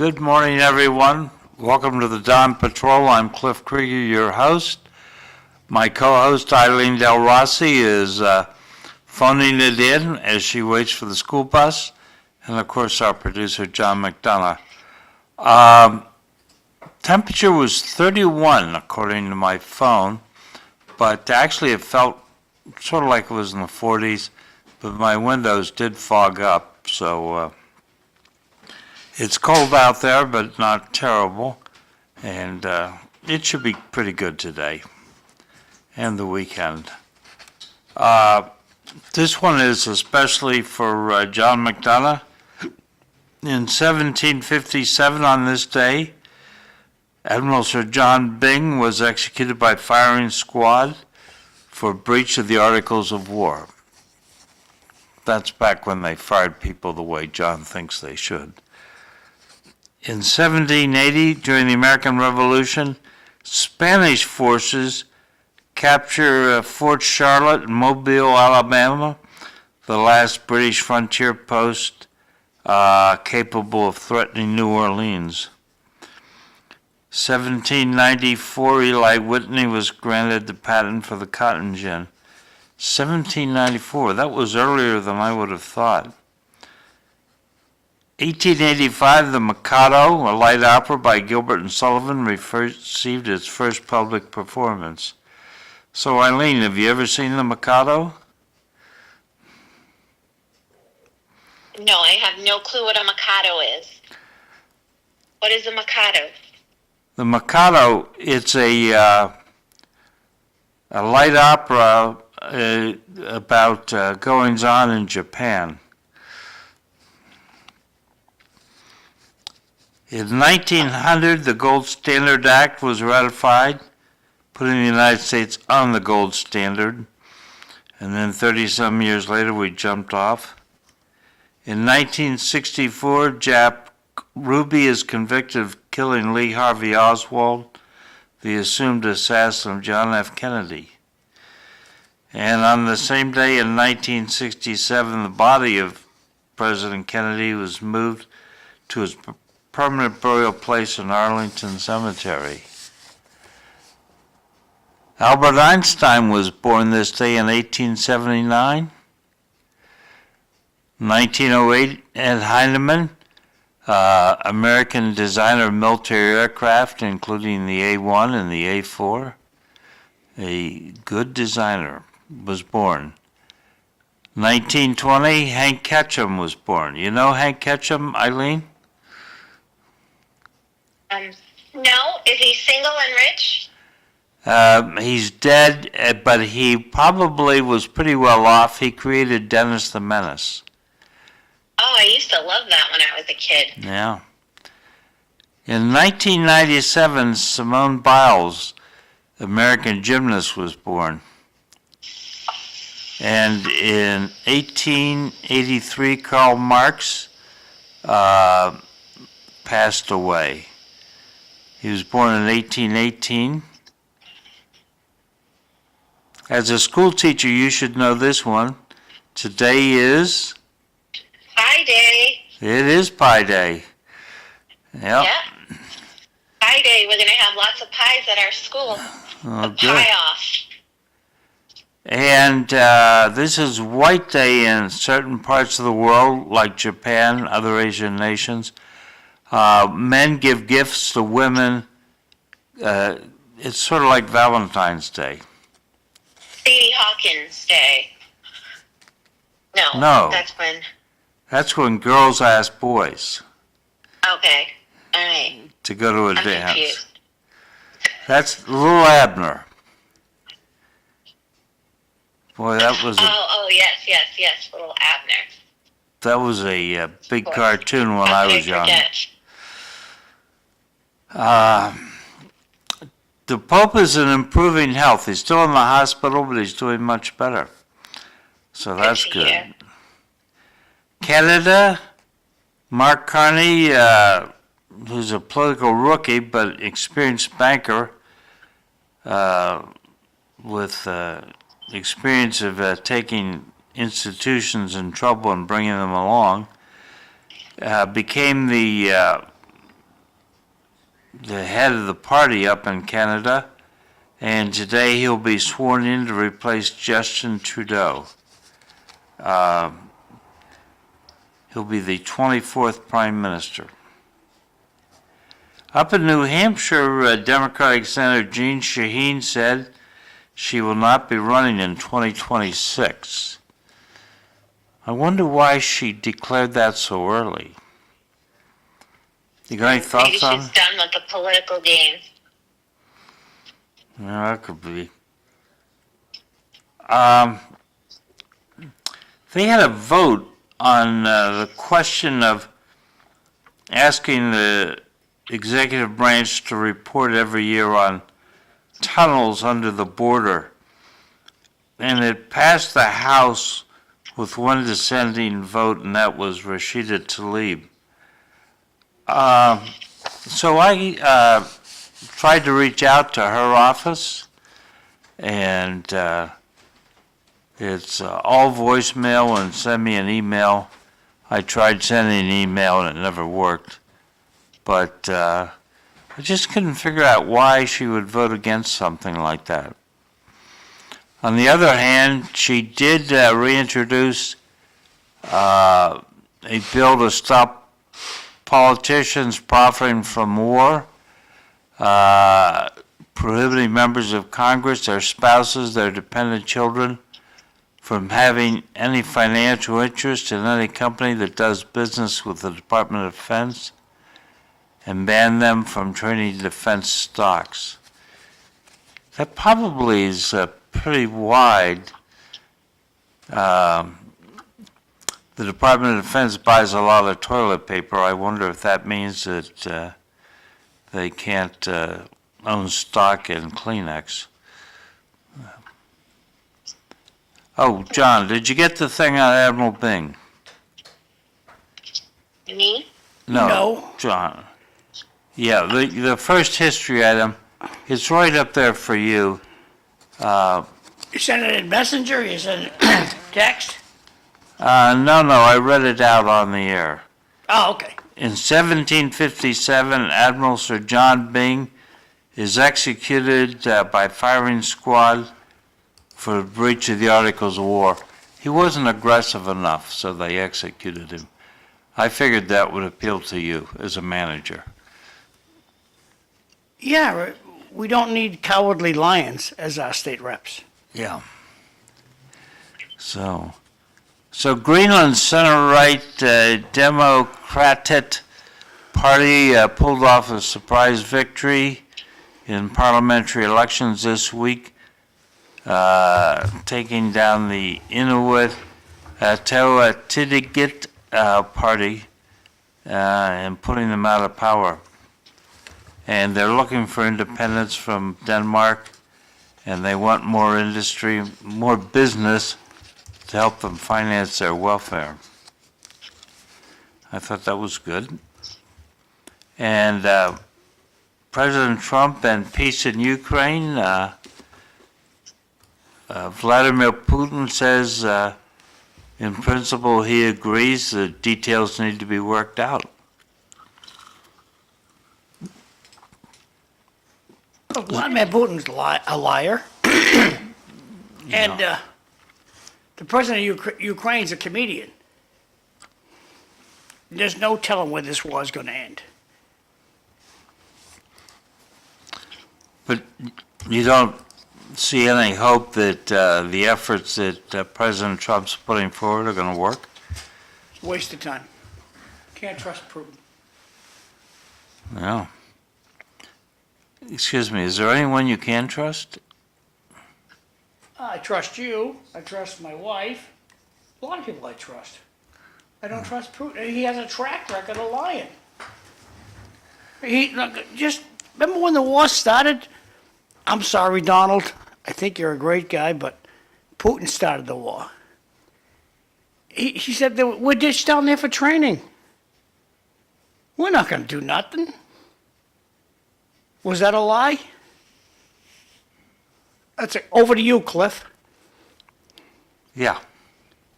Good morning, everyone. Welcome to the Dawn Patrol. I'm Cliff Krieger, your host. My co-host, Eileen Delrossi, is phoning it in as she waits for the school bus. And, of course, our producer, John McDonough. Temperature was 31, according to my phone. But actually, it felt sort of like it was in the 40s. But my windows did fog up, so it's cold out there, but not terrible, and it should be pretty good today and the weekend. This one is especially for John McDonough. In 1757, on this day, Admiral Sir John Byng was executed by firing squad for breach of the Articles of War. That's back when they fired people the way John thinks they should. In 1780, during the American Revolution, Spanish forces capture Fort Charlotte in Mobile, Alabama, the last British frontier post capable of threatening New Orleans. 1794, Eli Whitney was granted the patent for the cotton gin. 1794, that was earlier than I would have thought. 1885, The Mikado, a light opera by Gilbert and Sullivan, received its first public performance. So, Eileen, have you ever seen The Mikado? No, I have no clue what a Mikado is. What is a Mikado? The Mikado, it's a light opera about goings-on in Japan. In 1900, the Gold Standard Act was ratified, putting the United States on the gold standard. And then 30-some years later, we jumped off. In 1964, Jack Ruby is convicted of killing Lee Harvey Oswald, the assumed assassin of John F. Kennedy. And on the same day in 1967, the body of President Kennedy was moved to his permanent burial place in Arlington Cemetery. Albert Einstein was born this day in 1879. 1908, Ed Heinemann, American designer of military aircraft, including the A-1 and the A-4. A good designer was born. 1920, Hank Ketchum was born. You know Hank Ketchum, Eileen? No. Is he single and rich? He's dead, but he probably was pretty well off. He created Dennis the Menace. Oh, I used to love that when I was a kid. Yeah. In 1997, Simone Biles, American gymnast, was born. And in 1883, Karl Marx passed away. He was born in 1818. As a school teacher, you should know this one. Today is... Pie Day. It is Pie Day. Yep. Yeah. Pie Day. We're going to have lots of pies at our school. Oh, good. Pie off. And this is White Day in certain parts of the world, like Japan, other Asian nations. Men give gifts to women. It's sort of like Valentine's Day. Sadie Hawkins Day. No. That's when girls ask boys. Okay. All right. To go to a I'm dance. Confused. That's Little Abner. Boy, that was yes, Little Abner. That was a big cartoon when I was young. The Pope is in improving health. He's still in the hospital, but he's doing much better. So that's good. Hear. Canada, Mark Carney, who's a political rookie but experienced banker with experience of taking institutions in trouble and bringing them along, became the the head of the party up in Canada, and today he'll be sworn in to replace Justin Trudeau. He'll be the 24th Prime Minister. Up in New Hampshire, Democratic Senator Jean Shaheen said she will not be running in 2026. I wonder why she declared that so early. You got any Maybe thoughts she's on done it? with the political game. Yeah, that could be. They had a vote on the question of asking the executive branch to report every year on tunnels under the border. And it passed the House with one dissenting vote, and that was Rashida Tlaib. So I tried to reach out to her office, and it's all voicemail and send me an email. I tried sending an email and it never worked. But I just couldn't figure out why she would vote against something like that. On the other hand, she did reintroduce a bill to stop politicians profiting from war, prohibiting members of Congress, their spouses, their dependent children from having any financial interest in any company that does business with the Department of Defense, and ban them from trading defense stocks. That probably is pretty wide. The Department of Defense buys a lot of toilet paper. I wonder if that means that they can't own stock in Kleenex. Oh, John, did you get the thing on Admiral Byng? Me? No. John. Yeah, the first history item, it's right up there for you. You sent it in messenger, you sent it text? No, I read it out on the air. Oh, okay. In 1757, Admiral Sir John Byng is executed by firing squad for breach of the Articles of War. He wasn't aggressive enough, so they executed him. I figured that would appeal to you as a manager. Yeah, we don't need cowardly lions as our state reps. Yeah. So Greenland's center-right Democratic Party pulled off a surprise victory in parliamentary elections this week, taking down the Inuit Tewksbury party and putting them out of power. And they're looking for independence from Denmark, and they want more industry, more business to help them finance their welfare. I thought that was good. And President Trump and peace in Ukraine, Vladimir Putin says in principle he agrees the details need to be worked out. Vladimir Putin's a liar. And the president of Ukraine's a comedian. There's no telling where this war is going to end. But you don't see any hope that the efforts that President Trump's putting forward are going to work? It's a waste of time. Can't trust Putin. No. Excuse me, is there anyone you can trust? I trust you. I trust my wife. A lot of people I trust. I don't trust Putin. He has a track record of lying. Just remember when the war started? I'm sorry, Donald. I think you're a great guy, but Putin started the war. He said that we're ditched down there for training. We're not going to do nothing. Was that a lie? That's it. Over to you, Cliff. Yeah.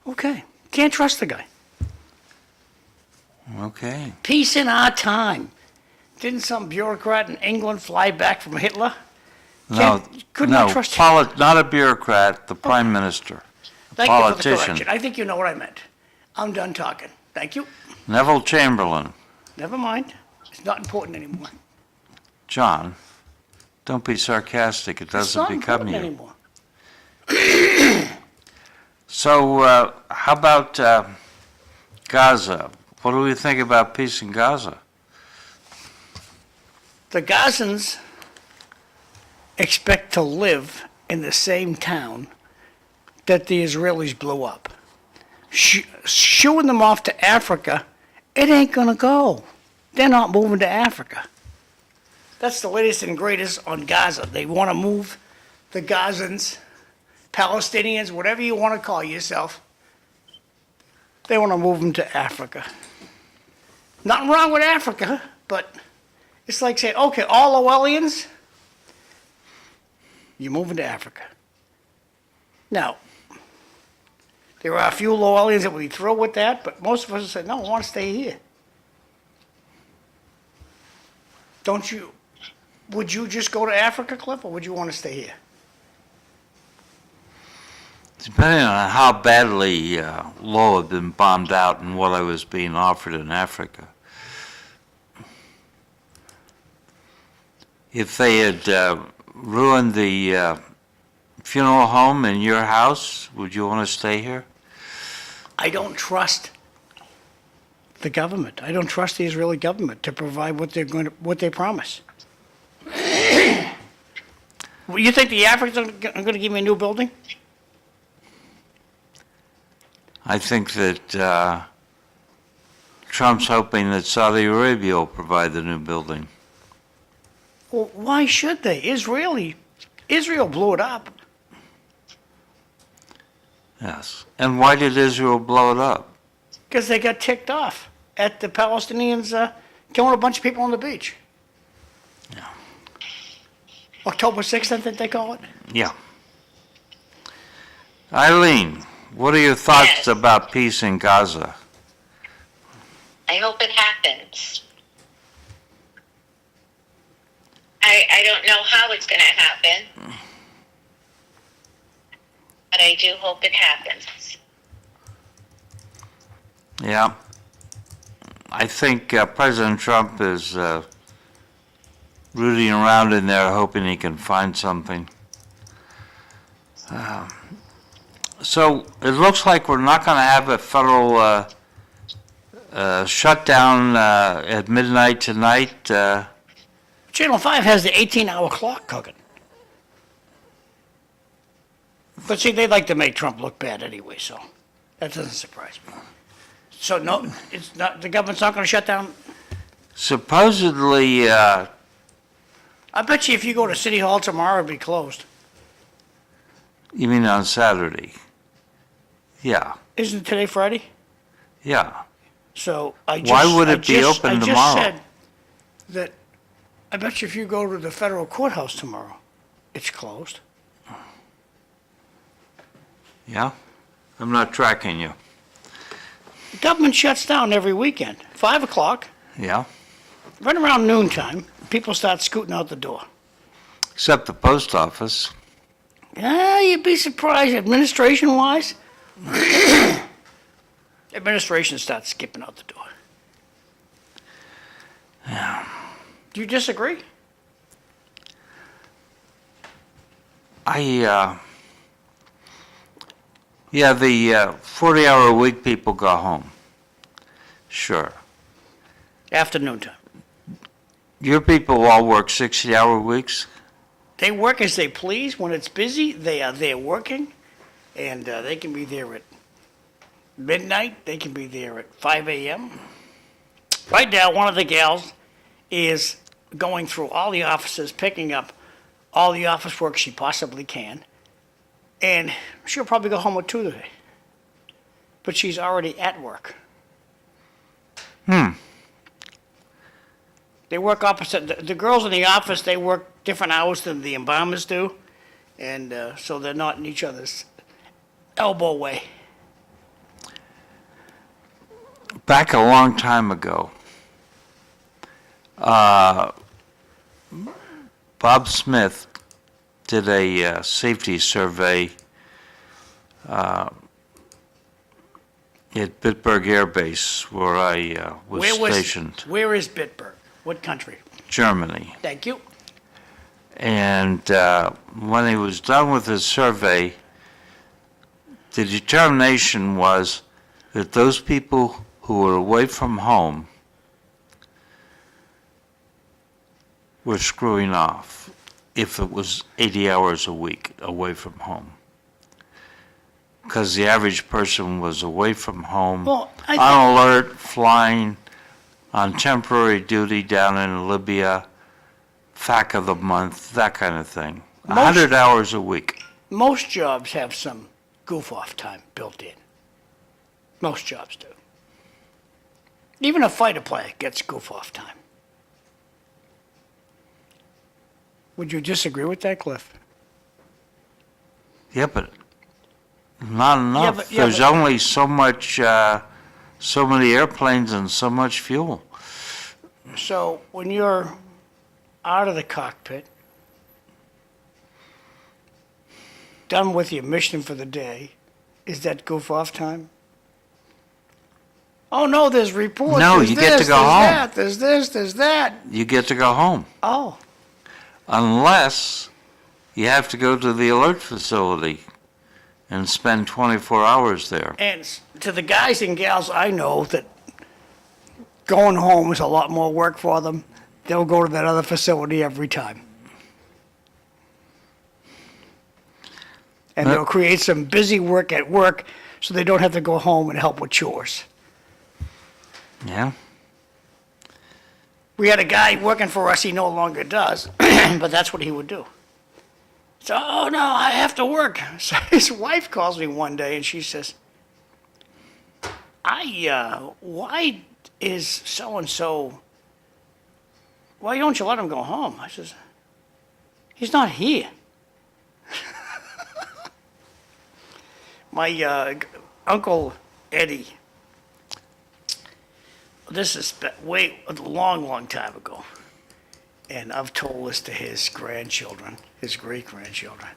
Okay. Can't trust the guy. Okay. Peace in our time. Didn't some bureaucrat in England fly back from Hitler? No, Could not no, trust him. not a bureaucrat, the prime minister, Thank you for the politician. correction. I think you know what I meant. I'm done talking. Thank you. Neville Chamberlain. Never mind. It's not important anymore. John, don't be sarcastic. It It's doesn't not become important you. anymore. So, how about Gaza? What do we think about peace in Gaza? The Gazans expect to live in the same town that the Israelis blew up. Shooing them off to Africa, it ain't gonna go. They're not moving to Africa. That's the latest and greatest on Gaza. They want to move the Gazans, Palestinians, whatever you want to call yourself. They want to move them to Africa. Nothing wrong with Africa, but it's like saying, okay, all Lowellians, you're moving to Africa. Now, there are a few Lowellians that we throw with that, but most of us say, no, I want to stay here. Would you just go to Africa, Cliff, or would you want to stay here? Depending on how badly Lowell had been bombed out and what I was being offered in Africa. If they had ruined the funeral home in your house, would you want to stay here? I don't trust the government. I don't trust the Israeli government to provide what they promise. Well, you think the Africans are going to give me a new building? I think that Trump's hoping that Saudi Arabia will provide the new building. Well, why should they? Israel blew it up. Yes. And why did Israel blow it up? Because they got ticked off at the Palestinians killing a bunch of people on the beach. Yeah. October 6th, I think they call it. Yeah. Eileen, what are your thoughts Yes. about peace in Gaza? I hope it happens. I don't know how it's going to happen, but I do hope it happens. Yeah. I think President Trump is rooting around in there hoping he can find something. So it looks like we're not going to have a federal shutdown at midnight tonight. Channel 5 has the 18-hour clock cooking. But see, they like to make Trump look bad anyway, so that doesn't surprise me. So no, it's not, the government's not going to shut down? Supposedly, I bet you if you go to City Hall tomorrow, it'll be closed. you mean on Saturday? Yeah, Isn't today Friday? yeah. So I just... Why would I it be just- open I tomorrow? just said that, I bet you if you go to the federal courthouse tomorrow, it's closed. Yeah? I'm not tracking you. The government shuts down every weekend. 5 o'clock, Yeah? right around noontime, people start scooting out the door. Except the post office. Yeah, you'd be surprised, administration-wise. Administration starts skipping out the door. Yeah. Do you disagree? Yeah, the 40-hour-a-week people go home. Sure. After noontime. Your people all work 60-hour weeks? They work as they please. When it's busy, they are there working, and they can be there at midnight. They can be there at 5 a.m. Right now, one of the gals is going through all the offices, picking up all the office work she possibly can, and she'll probably go home at 2 today. But she's already at work. They work opposite. The girls in the office, they work different hours than the embalmers do, and so they're not in each other's elbow way. Back a long time ago, Bob Smith did a safety survey at Bitburg Air Base, where I was stationed, Where is Bitburg? What country? Germany. Thank you. And when he was done with his survey, the determination was that those people who were away from home were screwing off if it was 80 hours a week away from home. Because the average person was away from home, Well, I on alert, flying, on temporary duty down in Libya, FAC of the month, that kind of thing. 100 hours a week. Most jobs have some goof-off time built in. Most jobs do. Even a fighter pilot gets goof-off time. Would you disagree with that, Cliff? Yeah, but not enough. but- There's only so much, so many airplanes and so much fuel. So when you're out of the cockpit, done with your mission for the day, is that goof-off time? Oh, no, there's reports. No, there's you get to this, go there's home. That, there's this, there's that. You get to go home. Oh, Unless you have to go to the alert facility and spend 24 hours there. and to the guys and gals I know that going home is a lot more work for them, they'll go to that other facility every time. And they'll create some busy work at work so they don't have to go home and help with chores. Yeah? We had a guy working for us, he no longer does, but that's what he would do. So, oh no, I have to work. So his wife calls me one day and she says, why is so-and-so, why don't you let him go home? I says, he's not here. My Uncle Eddie, this is way a long time ago, and I've told this to his grandchildren, his great-grandchildren.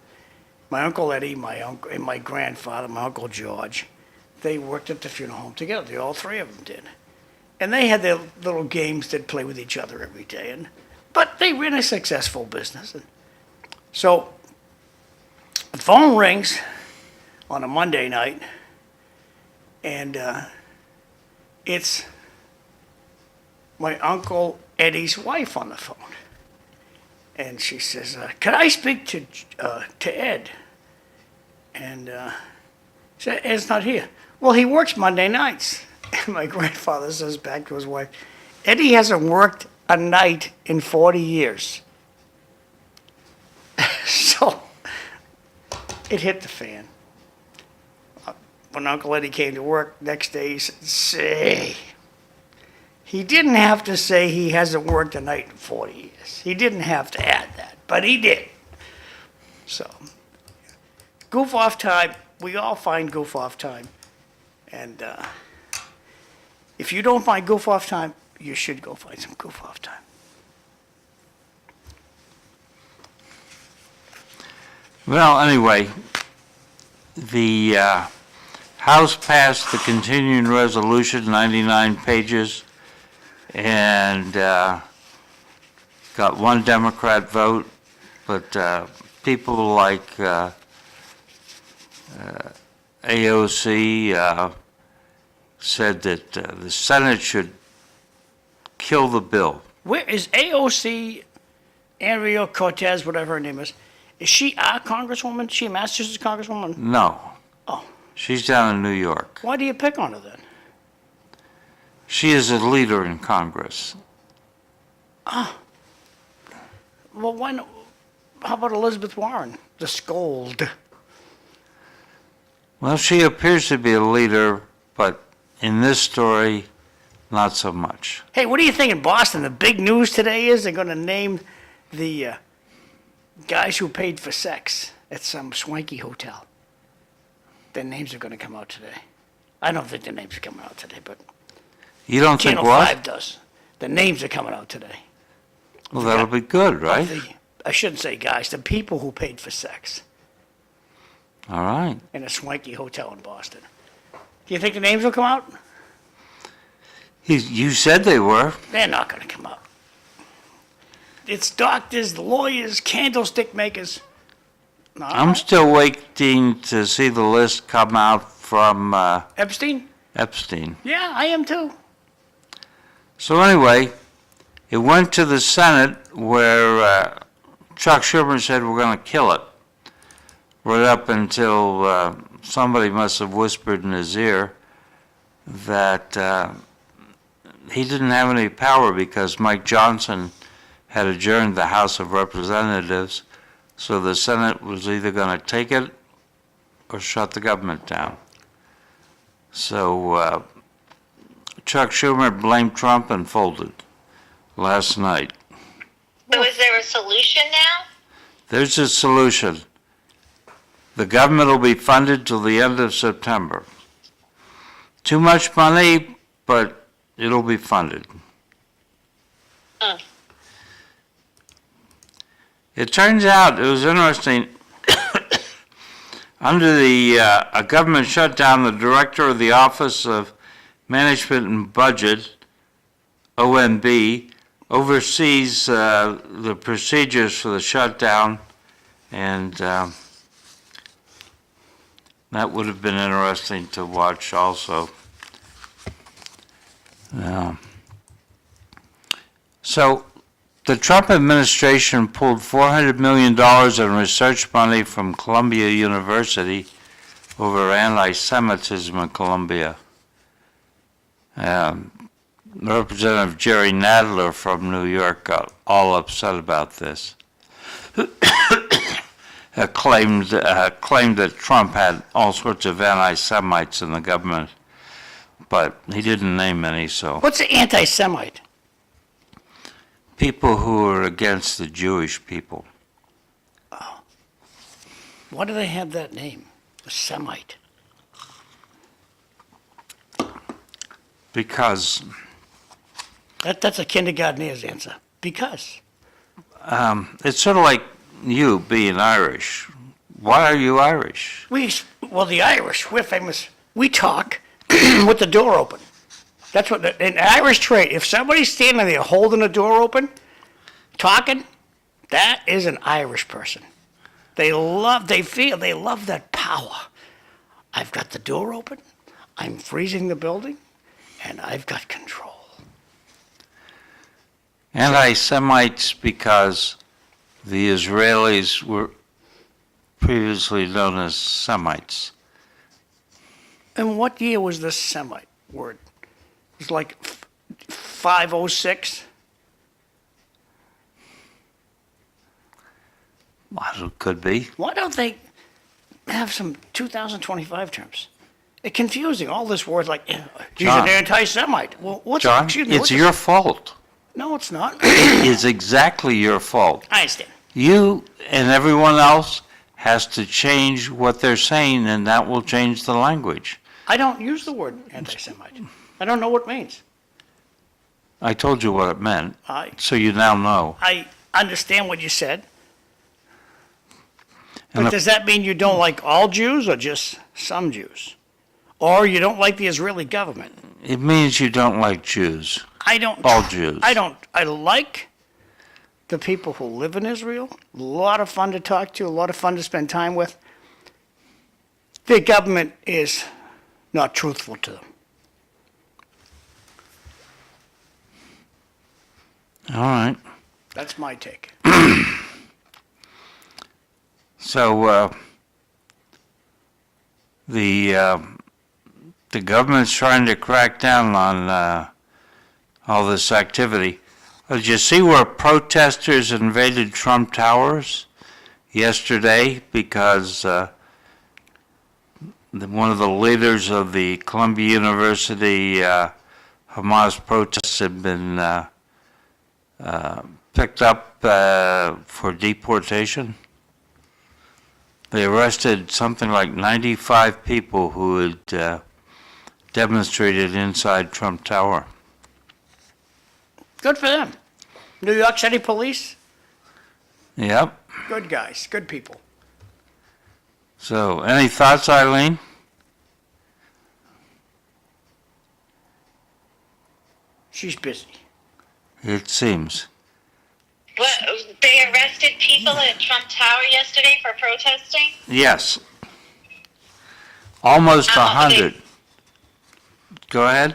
My Uncle Eddie, my uncle, and my grandfather, my Uncle George, they worked at the funeral home together. They, all three of them did, and they had their little games they'd play with each other every day. But they ran a successful business, and so the phone rings on a Monday night, and it's my Uncle Eddie's wife on the phone. And she says, "Could I speak to Ed?" And she said, "Ed's not here." Well, he works Monday nights. And my grandfather says back to his wife, "Eddie hasn't worked a night in 40 years." So it hit the fan. When Uncle Eddie came to work next day, he said, "Say," he didn't have to say he hasn't worked a night in 40 years. He didn't have to add that, but he did. So, goof off time, we all find goof off time. And if you don't find goof off time, you should go find some goof off time. Well, anyway, the House passed the continuing resolution, 99 pages, and got one Democrat vote, but people like AOC said that the Senate should kill the bill. Where is AOC, Andrea Cortez, whatever her name is she our congresswoman? Is she a Massachusetts congresswoman? No. Oh. She's down in New York. Why do you pick on her then? She is a leader in Congress. Well, why not? How about Elizabeth Warren, the scold? Well, she appears to be a leader, but in this story, not so much. Hey, what do you think in Boston? The big news today is they're going to name the guys who paid for sex at some swanky hotel. Their names are going to come out today. I don't think their names are coming out today, but You don't think Channel what? 5 does. The names are coming out today. Well, that'll be good, right? I shouldn't say guys, the people who paid for sex All right. in a swanky hotel in Boston. Do you think the names will come out? You said they were. They're not going to come out. It's doctors, lawyers, candlestick makers. No, I'm still waiting to see the list come out from Epstein? Epstein. Yeah, I am too. So anyway, it went to the Senate where Chuck Schumer said we're going to kill it. Right up until somebody must have whispered in his ear that he didn't have any power because Mike Johnson had adjourned the House of Representatives, so the Senate was either going to take it or shut the government down. So Chuck Schumer blamed Trump and folded last night. So is there a solution now? There's a solution. The government will be funded till the end of September. Too much money, but it'll be funded. Mm. It turns out, it was interesting, under the a government shutdown, the director of the Office of Management and Budget, OMB, oversees the procedures for the shutdown, and that would have been interesting to watch also. So the Trump administration pulled $400 million in research money from Columbia University over anti-Semitism in Columbia. Representative Jerry Nadler from New York got all upset about this. Claimed that Trump had all sorts of anti-Semites in the government, but he didn't name any, so. What's an anti-Semite? People who are against the Jewish people. Why do they have that name? A Semite. Because That's a kindergartner's answer. Because. it's sort of like you being Irish. Why are you Irish? Well, the Irish, we're famous. We talk with the door open. That's what, an Irish trait. If somebody's standing there holding the door open, talking, that is an Irish person. They love that power. I've got the door open, I'm freezing the building, and I've got control. Anti-Semites because the Israelis were previously known as Semites. And what year was this Semite word? It was like 506? Well, it could be. Why don't they have some 2025 terms? It's confusing, all this word like, he's John. an anti-Semite. Well, what's, John, excuse me, it's what's your fault. No, it's not. It is exactly your fault. I understand. You and everyone else has to change what they're saying, and that will change the language. I don't use the word anti-Semite. I don't know what it means. I told you what it meant, so you now know. I understand what you said. And But if- does that mean you don't like all Jews or just some Jews? Or you don't like the Israeli government? It means you don't like Jews. I don't. All Jews. I like the people who live in Israel. A lot of fun to talk to, a lot of fun to spend time with. Their government is not truthful to them. All right. That's my take. So the government's trying to crack down on all this activity. Did you see where protesters invaded Trump Towers yesterday because one of the leaders of the Columbia University Hamas protests had been picked up for deportation? They arrested something like 95 people who had demonstrated inside Trump Tower. Good for them. New York City Police, Yep. good guys, good people. So, any thoughts, Eileen? She's busy. It seems. What, they arrested people at Trump Tower yesterday for protesting? Yes. Almost How many- 100. Go ahead.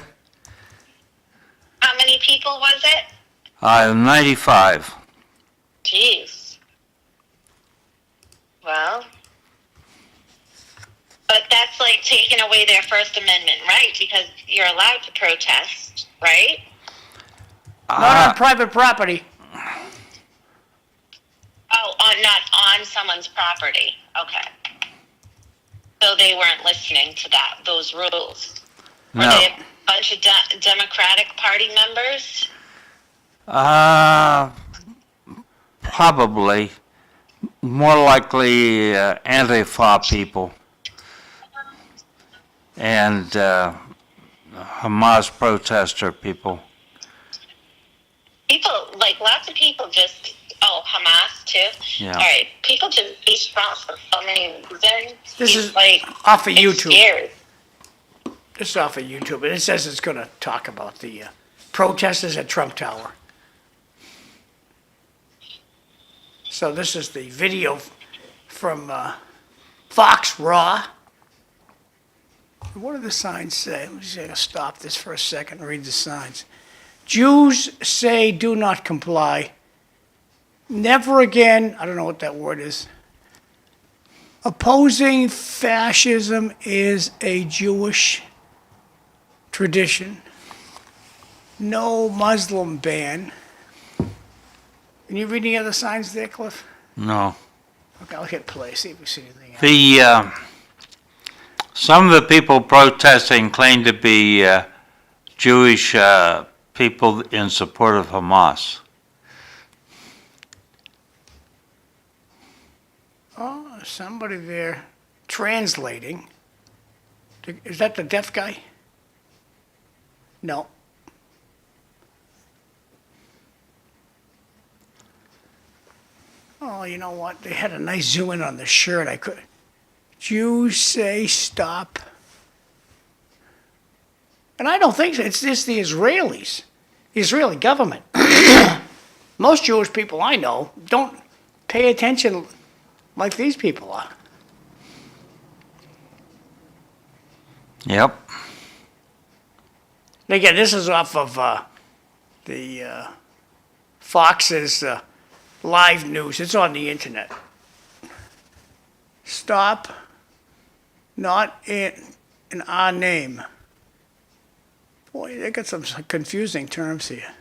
How many people was it? 95. Jeez. Well, but that's like taking away their First Amendment right, because you're allowed to protest, right? Not on private property. Oh, not on someone's property. Okay. So they weren't listening to those rules. Were No. they a bunch of Democratic Party members? Probably. More likely Antifa people. And Hamas protester people. People, like lots of people just, Hamas too? Yeah. All right, people just be strong for so many reasons. This is like off of it's YouTube. scary. This is off of YouTube, and it says it's going to talk about the protesters at Trump Tower. So this is the video from Fox Raw. What do the signs say? Let me see. I'll stop this for a second and read the signs. Jews say do not comply. Never again, I don't know what that word is. Opposing fascism is a Jewish tradition. No Muslim ban. Can you read any other signs there, Cliff? No. Okay, I'll hit play, see if we see anything else. Some of the people protesting claim to be Jewish people in support of Hamas. Oh, somebody there translating. Is that the deaf guy? No. Oh, you know what? They had a nice zoom in on the shirt. I could. Jews say stop. And I don't think so. It's just the Israelis, the Israeli government. Most Jewish people I know don't pay attention like these people are. Yep. And again, this is off of the Fox's live news. It's on the internet. Stop, not in our name. Boy, they got some confusing terms here.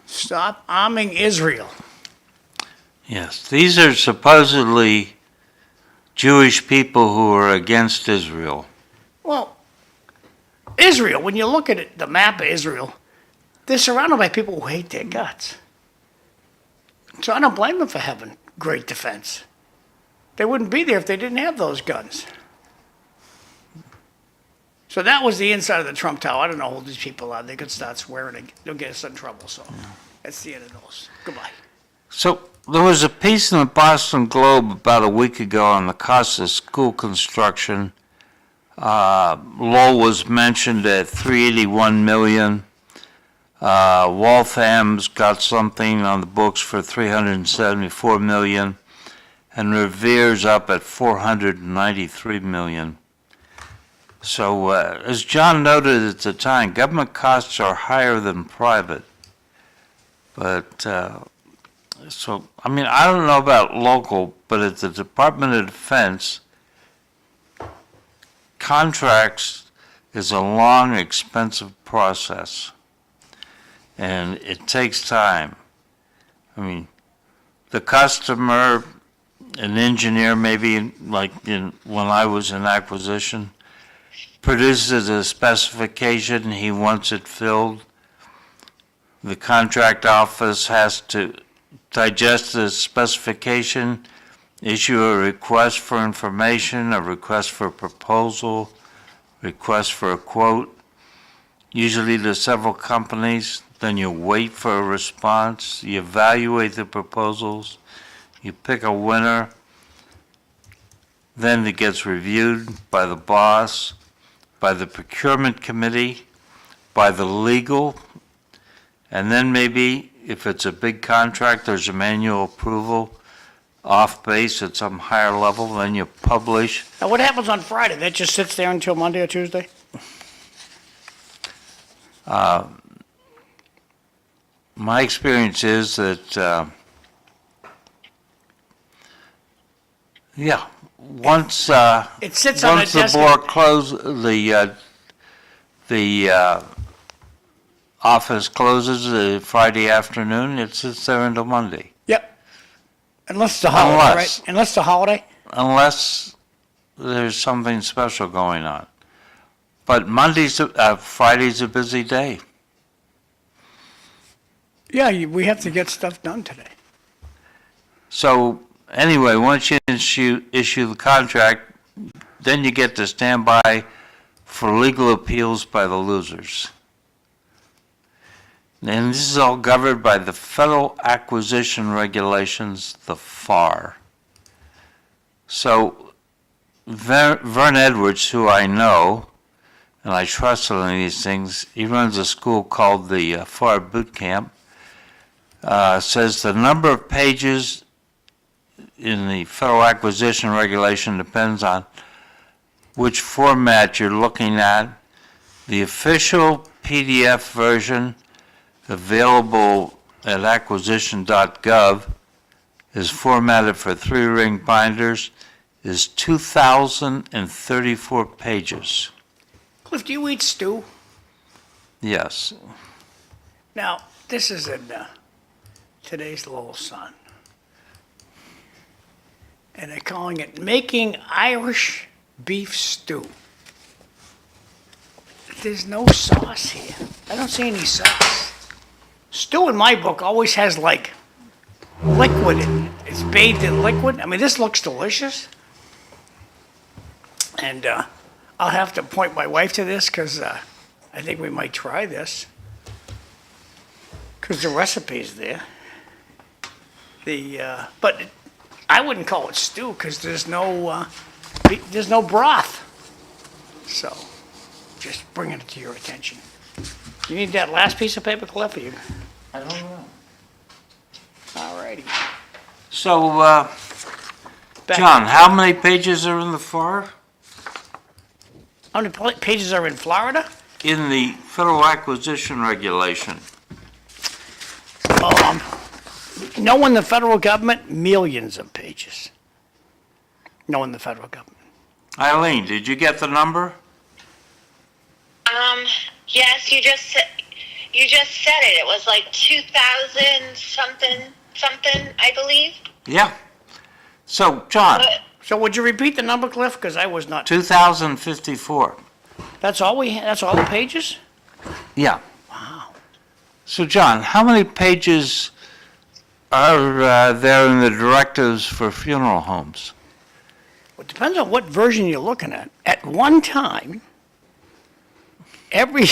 Stop arming Israel. Yes. These are supposedly Jewish people who are against Israel. Well, Israel, when you look at it, the map of Israel, they're surrounded by people who hate their guts. So I don't blame them for having great defense. They wouldn't be there if they didn't have those guns. So that was the inside of the Trump Tower. I don't know who these people are. They could start swearing and they'll get us in trouble. So that's the end of those. Goodbye. So there was a piece in the Boston Globe about a week ago on the cost of school construction. Lowell was mentioned at $381 million. Waltham's got something on the books for $374 million, and Revere's up at $493 million. So, as John noted at the time, government costs are higher than private. But, so, I mean, I don't know about local, but at the Department of Defense, contracts is a long, expensive process. And it takes time. I mean, the customer, an engineer maybe, like when I was in acquisition, produces a specification, he wants it filled. The contract office has to digest the specification, issue a request for information, a request for proposal, request for a quote, usually to several companies. then you wait for a response, you evaluate the proposals, you pick a winner, then it gets reviewed by the boss, by the procurement committee, by the legal, and then maybe, if it's a big contract, there's a manual approval off base at some higher level, then you publish. Now, what happens on Friday? That just sits there until Monday or Tuesday? My experience is that, once, It sits on the once the desk. board the office closes Friday afternoon, it sits there until Monday. Yep. Unless it's a holiday, Unless. right? Unless it's a holiday? Unless there's something special going on. But Friday's a busy day. Yeah, we have to get stuff done today. So anyway, once you issue the contract, then you get to stand by for legal appeals by the losers. And this is all governed by the Federal Acquisition Regulations, the FAR. So Vern Edwards, who I know, and I trust on these things, he runs a school called the FAR Boot Camp, says the number of pages in the Federal Acquisition Regulation depends on which format you're looking at. The official PDF version available at acquisition.gov is formatted for 3-ring binders, is 2,034 pages. Cliff, do you eat stew? Yes. Now, this is in today's Lowell Sun. And they're calling it Making Irish Beef Stew. There's no sauce here. I don't see any sauce. Stew in my book always has like liquid in it. It's bathed in liquid. I mean, this looks delicious. And I'll have to point my wife to this because I think we might try this. Because the recipe's there. But I wouldn't call it stew because there's no broth. So, just bringing it to your attention. You need that last piece of paper, Cliff, or you? I don't know. All righty. So, Back- John, how many pages are in the FAR? How many pages are in Florida? In the Federal Acquisition Regulation. Knowing the federal government, millions of pages. Knowing the federal government. Eileen, did you get the number? Yes, you just said it. It was like 2,000 something, I believe. Yeah. So, John, But So would you repeat the number, Cliff? Because I was not. 2,054. That's all that's all the pages? Yeah. Wow. So, John, how many pages are there in the directives for funeral homes? Well, it depends on what version you're looking at. At one time, every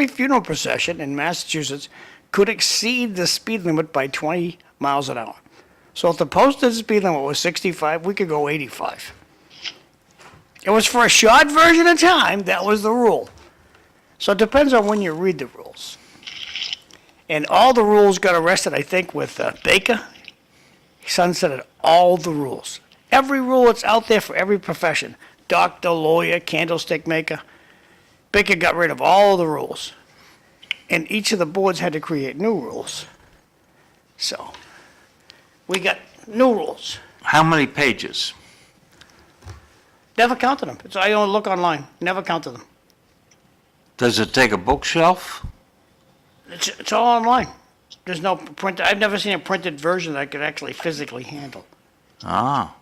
funeral procession in Massachusetts could exceed the speed limit by 20 miles an hour. So if the posted speed limit was 65, we could go 85. It was for a short version of time, that was the rule. So it depends on when you read the rules. And all the rules got arrested, I think, with Baker. He sunsetted all the rules. Every rule that's out there for every profession, doctor, lawyer, candlestick maker, Baker got rid of all the rules. And each of the boards had to create new rules. So, we got new rules. How many pages? Never counted them. I only look online. Never counted them. Does it take a bookshelf? It's all online. There's no print. I've never seen a printed version that I could actually physically handle. Ah.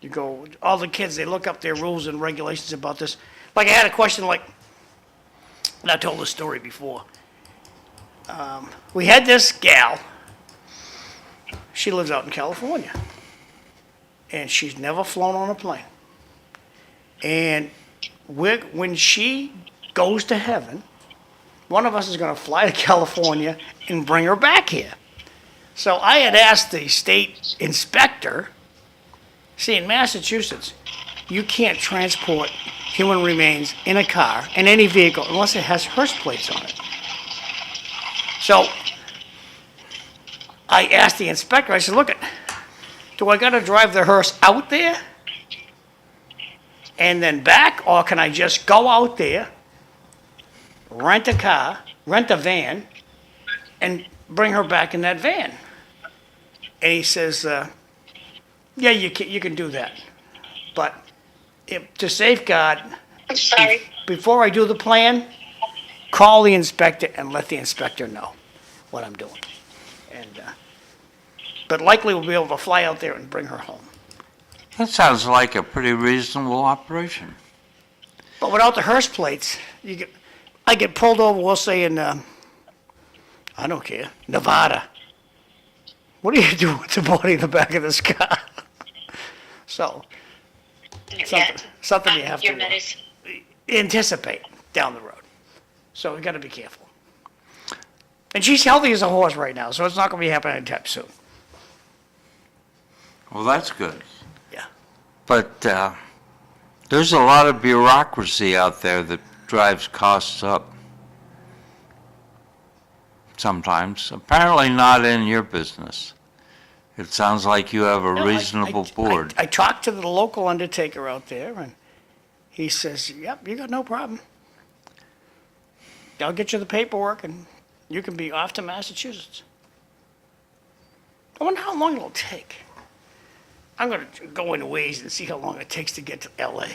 You go, all the kids, they look up their rules and regulations about this. Like I had a question like, and I told this story before. We had this gal. She lives out in California. And she's never flown on a plane. And when she goes to heaven, one of us is gonna fly to California and bring her back here. So I had asked the state inspector, see, in Massachusetts, you can't transport human remains in a car, in any vehicle, unless it has hearse plates on it. So I asked the inspector, I said, look, do I gotta drive the hearse out there and then back, or can I just go out there, rent a car, rent a van, and bring her back in that van? And he says, yeah, you can do that. But to safeguard, I'm sorry. before I do the plan, call the inspector and let the inspector know what I'm doing. And, but likely we'll be able to fly out there and bring her home. That sounds like a pretty reasonable operation. But without the hearse plates, I get pulled over, we'll say in, I don't care, Nevada. What do you do with the body in the back of this car? So, something you have Your to medicine. anticipate down the road. So we gotta be careful. And she's healthy as a horse right now, so it's not gonna be happening anytime soon. Well, that's good. Yeah. But there's a lot of bureaucracy out there that drives costs up. Sometimes. Apparently not in your business. It sounds like you have a No, reasonable board. I talked to the local undertaker out there, and he says, yep, you got no problem. I'll get you the paperwork, and you can be off to Massachusetts. I wonder how long it'll take. I'm gonna go in Waze and see how long it takes to get to LA.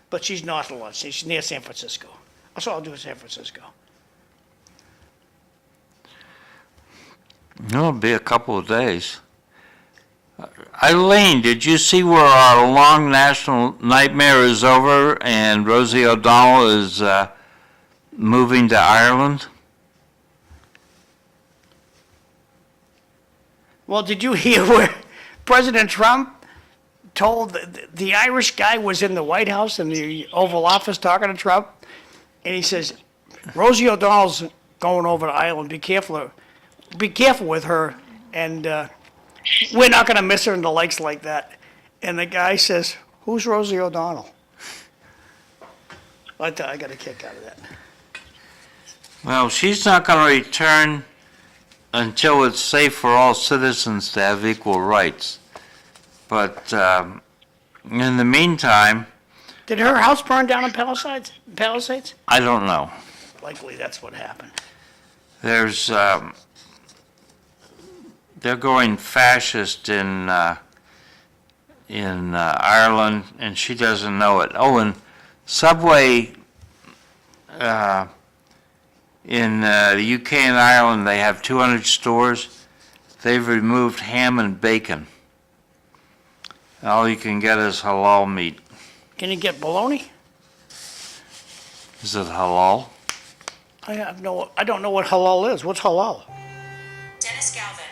But she's north of Los, she's near San Francisco. That's all I'll do is San Francisco. It'll be a couple of days. Eileen, did you see where our long national nightmare is over and Rosie O'Donnell is moving to Ireland? Well, did you hear where President Trump told the Irish guy was in the White House in the Oval Office talking to Trump? And he says, Rosie O'Donnell's going over to Ireland, be careful with her, and we're not gonna miss her in the lakes like that. And the guy says, who's Rosie O'Donnell? I got a kick out of that. Well, she's not going to return until it's safe for all citizens to have equal rights. But in the meantime, Did her house burn down in Palisades? I don't know. Likely that's what happened. There's they're going fascist in Ireland, and she doesn't know it. Oh, and Subway in the UK and Ireland, they have 200 stores. They've removed ham and bacon. All you can get is halal meat. Can you get bologna? Is it halal? I don't know what halal is. What's halal? Dennis Galvin.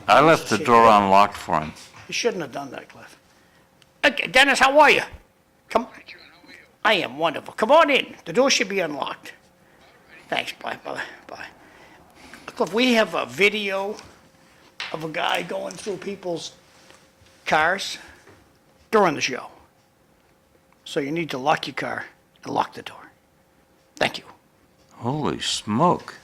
I left the door unlocked for him. You shouldn't have done that, Cliff. Okay, Dennis, how are you? Come. I am wonderful. Come on in. The door should be unlocked. Thanks. Bye. Cliff, we have a video of a guy going through people's cars during the show. So you need to lock your car and lock the door. Thank you. Holy smoke.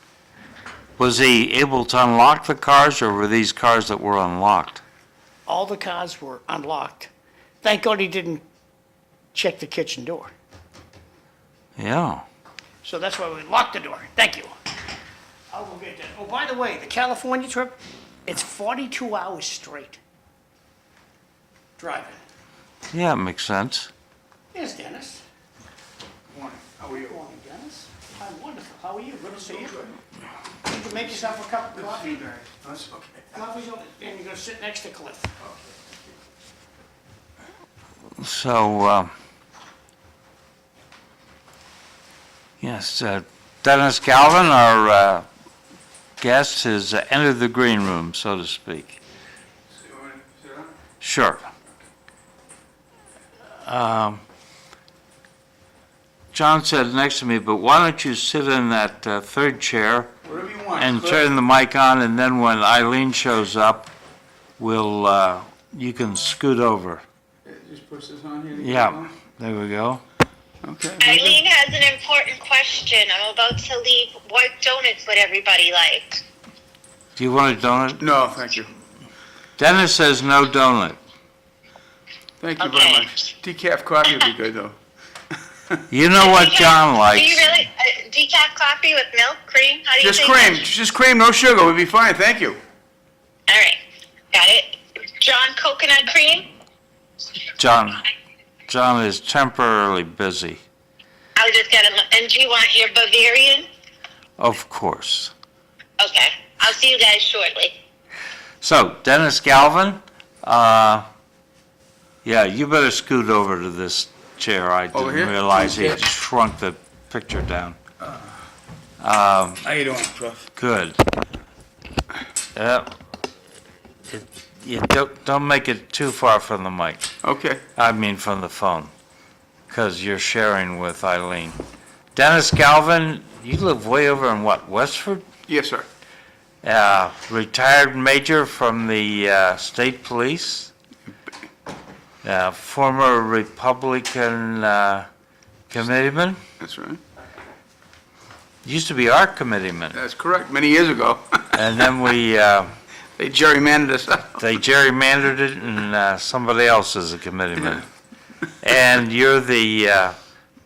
Was he able to unlock the cars, or were these cars that were unlocked? All the cars were unlocked. Thank God he didn't check the kitchen door. Yeah. So that's why we locked the door. Thank you. I'll go get that. Oh, by the way, the California trip, it's 42 hours straight driving. Yeah, it makes sense. Here's Dennis. Morning, how are you? Good morning, Dennis. I'm wonderful. How are you? Good to see you. Did you make yourself a cup of coffee? That's okay. Coffee's over, and you're gonna sit next to Cliff. So, yes, Dennis Galvin, our guest, has entered the green room, so to speak. So you want to sit down? Sure. John said next to me, but why don't you sit in that third chair Whatever you want. and Cliff. turn the mic on, and then when Eileen shows up, you can scoot over. Just push this on here. to get Yeah, it going? there we go. Okay. very good. Eileen has an important question. I'm about to leave. What donuts would everybody like? Do you want a donut? No, thank you. Dennis says no donut. Thank you Okay. very much. Decaf coffee would be good, though. You know what John Do likes? you really decaf coffee with milk, cream? How do you Just think cream, that- just cream, no sugar, would be fine, thank you. All right, got it. John, coconut cream. John is temporarily busy, I'll just get him. And do you want your Bavarian? of course. Okay, I'll see you guys shortly. So, Dennis Galvin, yeah, you better scoot over to this chair. I Over didn't here? realize he Okay. shrunk the picture down. How you doing, Cliff? Good. Yep. You don't make it too far from the mic. Okay. I mean from the phone, because you're sharing with Eileen. Dennis Galvin, you live way over in what, Westford? Yes, sir. Retired major from the state police, former Republican committeeman, That's right. used to be our committeeman, That's correct, many years ago. and then They gerrymandered us out. they gerrymandered it, and somebody else is a committeeman. And you're the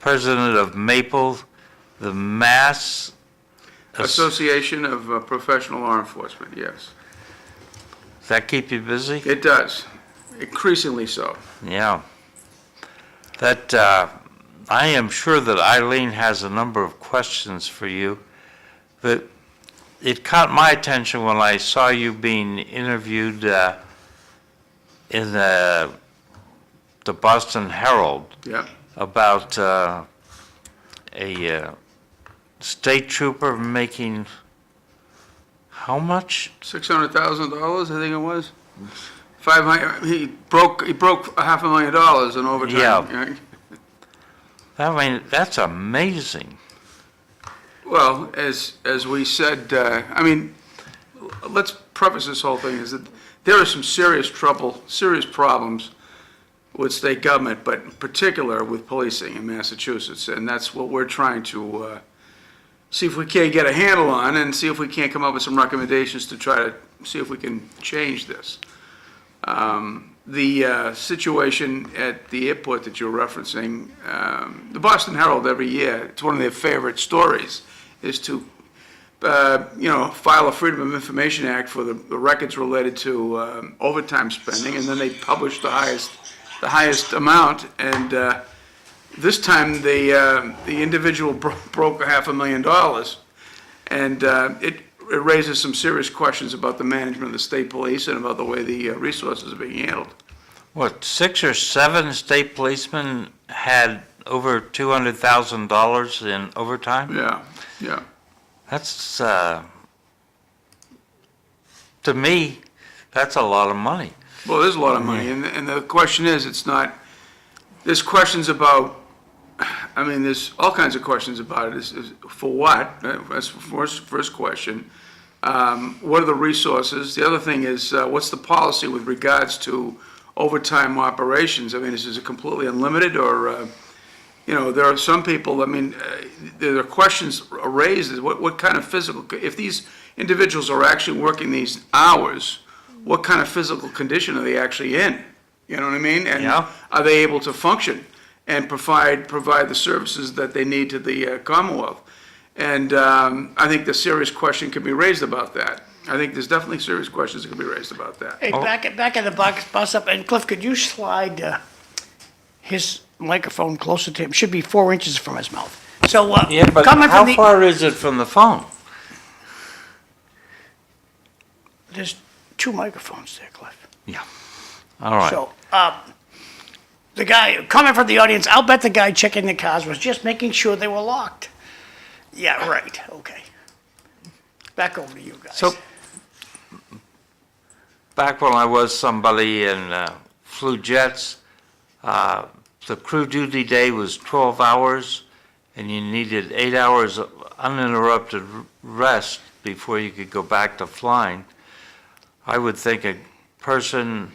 president of Maple, the Mass Association of Professional Law Enforcement, yes. Does that keep you busy? It does, increasingly so. Yeah. That, I am sure that Eileen has a number of questions for you, but it caught my attention when I saw you being interviewed in the Boston Herald Yeah. about a state trooper making how much? $600,000, I think it was. 500, he broke $500,000 in overtime. Yeah. I mean, that's amazing. Well, as we said, I mean, let's preface this whole thing is that there is some serious problems with state government, but in particular with policing in Massachusetts, and that's what we're trying to see if we can't get a handle on and see if we can't come up with some recommendations to try to see if we can change this. The situation at the airport that you're referencing, the Boston Herald every year, it's one of their favorite stories, is to, file a Freedom of Information Act for the records related to overtime spending, and then they publish the highest amount. And this time, the individual broke $500,000, and it raises some serious questions about the management of the state police and about the way the resources are being handled. What, 6 or 7 state policemen had over $200,000 in overtime? Yeah. That's, to me, that's a lot of money. Well, there's a lot of money, and the question is, there's questions about, I mean, there's all kinds of questions about it. Is for what? That's the first question. What are the resources? The other thing is, what's the policy with regards to overtime operations? I mean, is it completely unlimited, or, there are some people, I mean, there are questions raised, is what kind of physical, if these individuals are actually working these hours, what kind of physical condition are they actually in? You know what I mean? And Yeah. are they able to function and provide the services that they need to the Commonwealth? And I think the serious question can be raised about that. I think there's definitely serious questions that can be raised about that. Hey, back at the bus up, and Cliff, could you slide his microphone closer to him? Should be 4 inches from his mouth. So, Yeah, but coming how from the, far is it from the phone? there's 2 microphones there, Cliff. All right. So, the guy, coming from the audience, I'll bet the guy checking the cars was just making sure they were locked. Yeah, right, okay. Back over to you guys. So, back when I was somebody and flew jets, the crew duty day was 12 hours, and you needed 8 hours of uninterrupted rest before you could go back to flying, I would think a person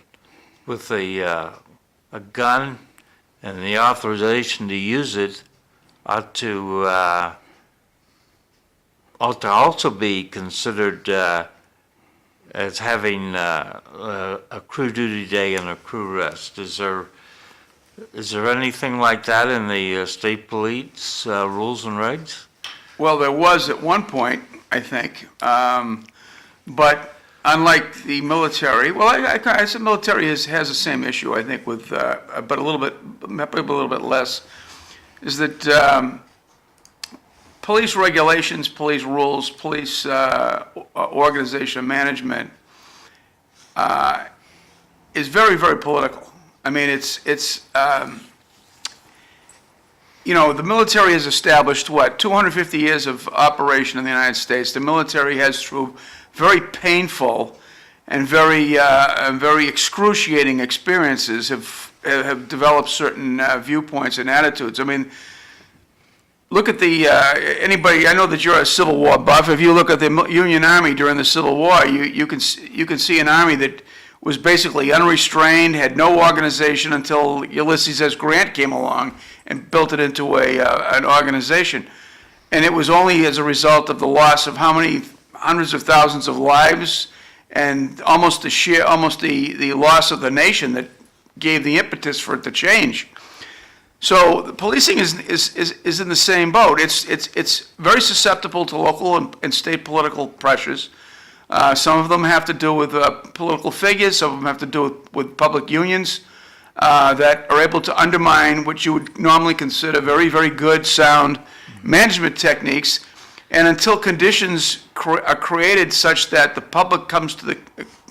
with a gun and the authorization to use it ought to also be considered as having a crew duty day and a crew rest. Is there anything like that in the state police rules and regs? Well, there was at one point, I think, but unlike the military, well, I said military has the same issue, I think, with, but a little bit, maybe a little bit less, is that police regulations, police rules, police organization management is very, very political. I mean, you know, the military has established, 250 years of operation in the United States. The military has, through very painful and very excruciating experiences, have developed certain viewpoints and attitudes. I mean, look at anybody, I know that you're a Civil War buff. If you look at the Union Army during the Civil War, you can see an army that was basically unrestrained, had no organization until Ulysses S. Grant came along and built it into an organization. And it was only as a result of the loss of how many hundreds of thousands of lives and almost the loss of the nation that gave the impetus for it to change. So the policing is in the same boat. It's very susceptible to local and state political pressures. Some of them have to do with political figures. Some of them have to do with public unions that are able to undermine what you would normally consider very, very good, sound management techniques. And until conditions are created such that the public comes to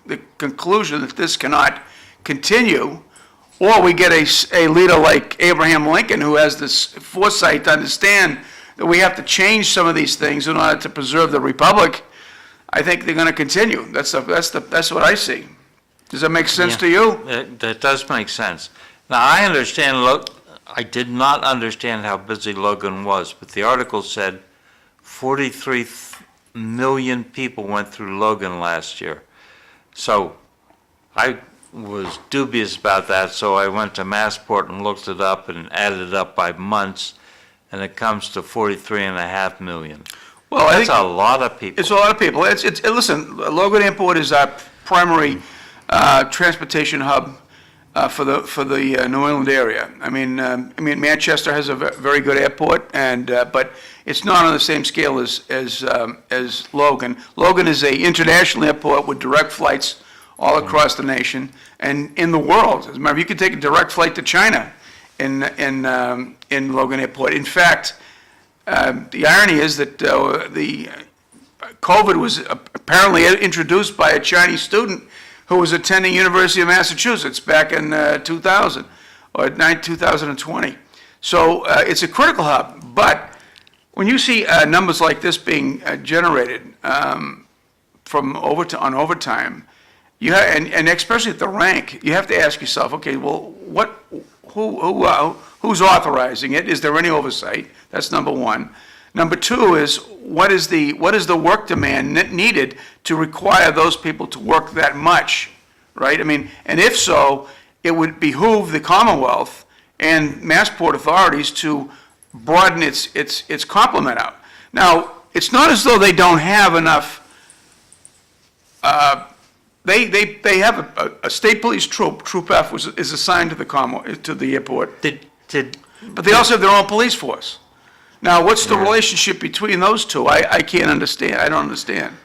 the conclusion that this cannot continue, or we get a leader like Abraham Lincoln who has this foresight to understand that we have to change some of these things in order to preserve the republic, I think they're going to continue. That's what I see. Does that make sense to you? That does make sense. Now, I understand, I did not understand how busy Logan was, but the article said 43 million people went through Logan last year. So I was dubious about that, so I went to Massport and looked it up and added it up by months, and it comes to 43.5 million. Well, I That's think a lot of people. it's a lot of people. Listen, Logan Airport is our primary transportation hub for the New England area. I mean, Manchester has a very good airport, but it's not on the same scale as Logan. Logan is a international airport with direct flights all across the nation and in the world. As a matter of, you could take a direct flight to China in Logan Airport. In fact, the irony is that the COVID was apparently introduced by a Chinese student who was attending University of Massachusetts back in 2000 or 2020. So it's a critical hub. But when you see numbers like this being generated from on overtime, and especially at the rank, you have to ask yourself, okay, well, who's authorizing it? Is there any oversight? That's number one. Number two is what is the work demand needed to require those people to work that much, right? I mean, and if so, it would behoove the Commonwealth and Massport authorities to broaden its complement out. Now, it's not as though they don't have enough. They have a state police troop. Troop F is assigned to the airport. But they also have their own police force. Now, what's the relationship between those two? I can't understand. I don't understand.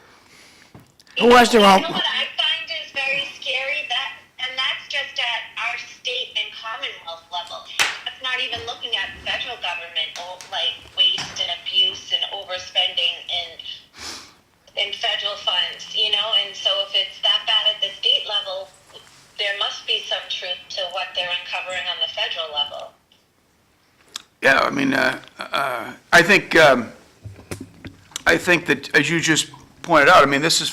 Who has their own? You know what I find is very scary? And that's just at our state and Commonwealth level. That's not even looking at federal government, like waste and abuse and overspending in federal funds, you know? And so if it's that bad at the state level, there must be some truth to what they're uncovering on the federal level. Yeah, I mean, I think that, as you just pointed out, I mean, this is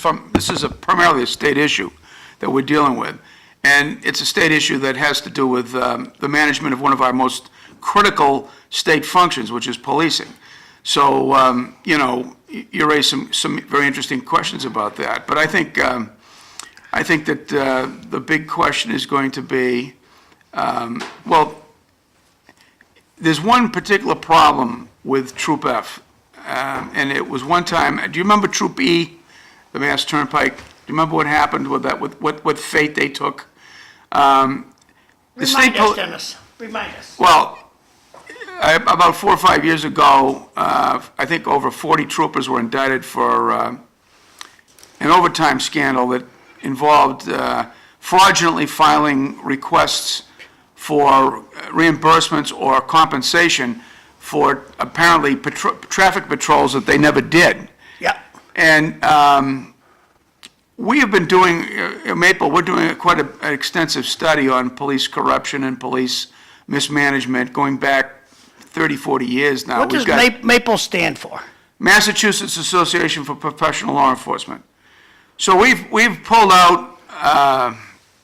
primarily a state issue that we're dealing with, And it's a state issue that has to do with the management of one of our most critical state functions, which is policing. So, you raised some very interesting questions about that. But I think that the big question is going to be, there's one particular problem with Troop F. And it was one time, do you remember Troop E, the Mass Turnpike? Do you remember what happened with that, what fate they took? Remind us, Dennis, remind us. Well, about 4 or 5 years ago, I think over 40 troopers were indicted for an overtime scandal that involved fraudulently filing requests for reimbursements or compensation for apparently traffic patrols that they never did. Yeah. And we have been doing, Maple, we're doing quite an extensive study on police corruption and police mismanagement going back 30, 40 years now. What does MAPLE stand for? Massachusetts Association for Professional Law Enforcement. So we've pulled out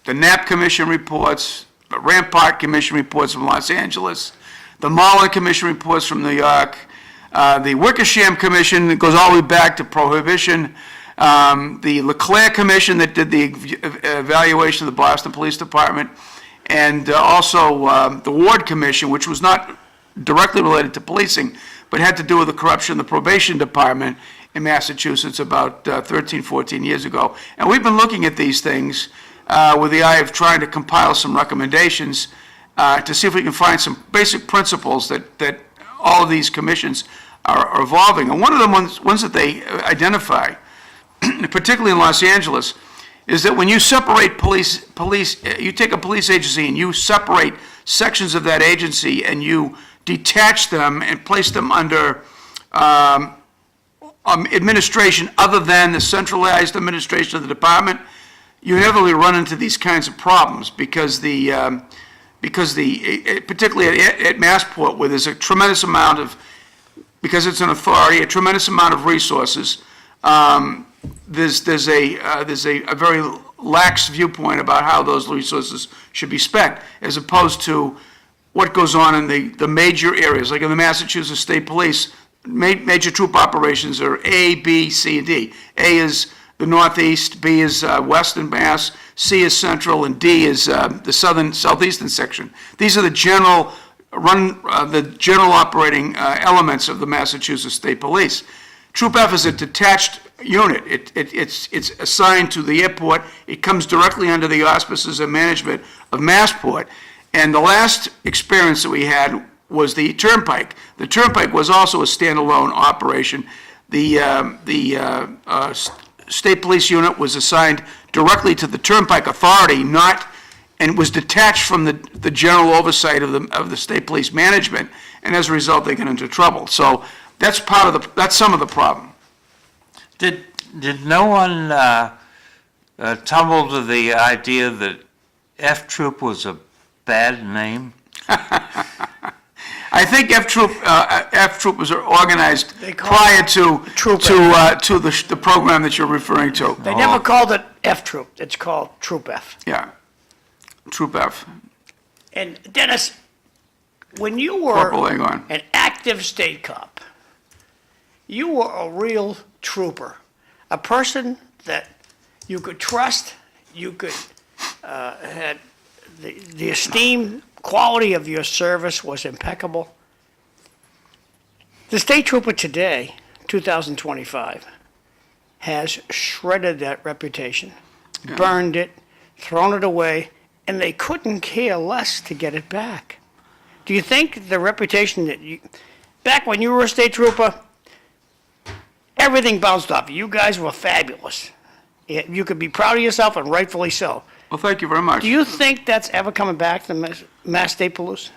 the Knapp Commission reports, the Rampart Commission reports from Los Angeles, the Mullen Commission reports from New York, the Wickersham Commission that goes all the way back to Prohibition, the LeClaire Commission that did the evaluation of the Boston Police Department, and also the Ward Commission, which was not directly related to policing, but had to do with the corruption in the probation department in Massachusetts about 13, 14 years ago. And we've been looking at these things with the eye of trying to compile some recommendations to see if we can find some basic principles that all of these commissions are evolving. And one of the ones that they identify, particularly in Los Angeles, is that when you separate police, you take a police agency and you separate sections of that agency and you detach them and place them under administration other than the centralized administration of the department, you inevitably run into these kinds of problems because particularly at Massport, where there's a tremendous amount of, because it's an authority, a tremendous amount of resources, there's a very lax viewpoint about how those resources should be spent, as opposed to what goes on in the major areas, like in the Massachusetts State Police. Major troop operations are A, B, C, and D. A is the Northeast, B is Western Mass, C is Central, and D is the Southeastern section. These are the general operating elements of the Massachusetts State Police. Troop F is a detached unit. It's assigned to the airport. It comes directly under the auspices and management of Massport. And the last experience that we had was the Turnpike. The Turnpike was also a standalone operation. The State Police unit was assigned directly to the Turnpike Authority, and was detached from the general oversight of the State Police management, and as a result, they get into trouble. So that's that's some of the problem. Did no one tumble to the idea that F Troop was a bad name? I think F Troop was organized They call prior it to Troop the program that you're referring to. They never called it F Troop. It's called Troop F. Yeah, Troop F. And Dennis, when you were Corporal Agon. an active state cop, you were a real trooper, a person that you could trust, you could, had the esteem, quality of your service was impeccable. The state trooper today, 2025, has shredded that reputation, burned it, thrown it away, and they couldn't care less to get it back. Do you think the reputation that back when you were a state trooper, everything bounced off you? You guys were fabulous. You could be proud of yourself, and rightfully so. Well, thank you very much. Do you think that's ever coming back to the Mass State Police,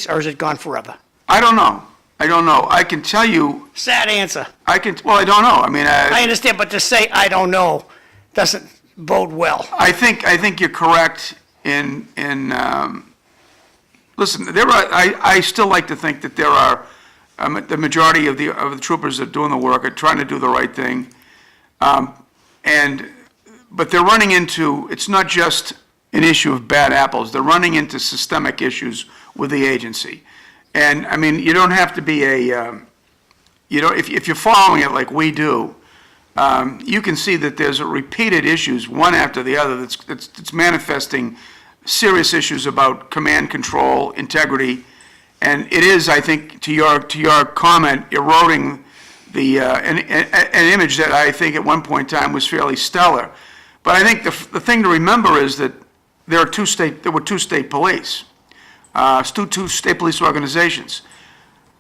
or is it gone forever? I don't know. I can tell you. Sad answer. I don't know. I mean, I understand, but to say I don't know doesn't bode well. I think you're correct in listen, I still like to think that there are, the majority of the troopers that are doing the work are trying to do the right thing. But they're running into, it's not just an issue of bad apples. They're running into systemic issues with the agency. And, I mean, you don't have to be if you're following it like we do, you can see that there's repeated issues, one after the other, that's manifesting serious issues about command control, integrity, and it is, I think, to your comment, eroding an image that I think at one point in time was fairly stellar. But I think the thing to remember is that there were two state police, two state police organizations.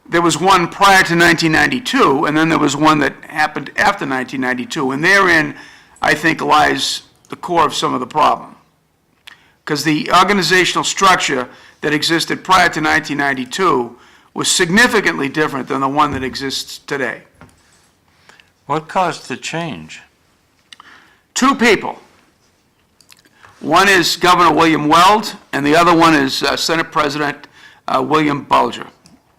There was one prior to 1992, and then there was one that happened after 1992, and therein, I think, lies the core of some of the problem. Because the organizational structure that existed prior to 1992 was significantly different than the one that exists today. What caused the change? Two people. One is Governor William Weld, and the other one is Senate President William Balser.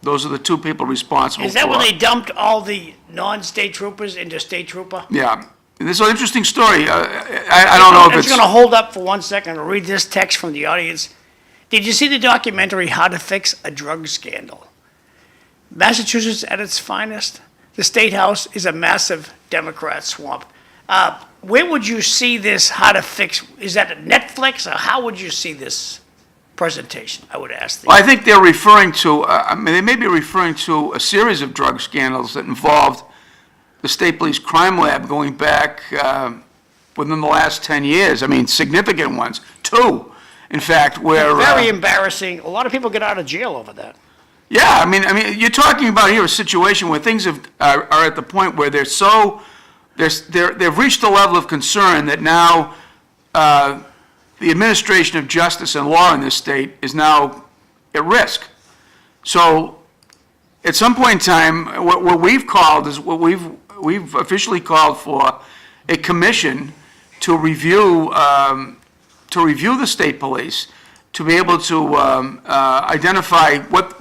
Those are the two people responsible for. Is that when they dumped all the non-state troopers into state trooper? Yeah. And this is an interesting story. I don't know if I'm it's... just going to hold up for 1 second and read this text from the audience. Did you see the documentary How to Fix a Drug Scandal? Massachusetts at its finest. The State House is a massive Democrat swamp. Where would you see this, How to Fix, is that at Netflix, or how would you see this presentation, I would ask? Well, I think they're referring to, they may be referring to a series of drug scandals that involved the State Police Crime Lab going back within the last 10 years. I mean, significant ones. Two, in fact, where... Very embarrassing. A lot of people get out of jail over that. Yeah, I mean, you're talking about here a situation where things are at the point where they've reached a level of concern that now the administration of justice and law in this state is now at risk. So, at some point in time, what we've called is we've officially called for a commission to review the state police, to be able to identify what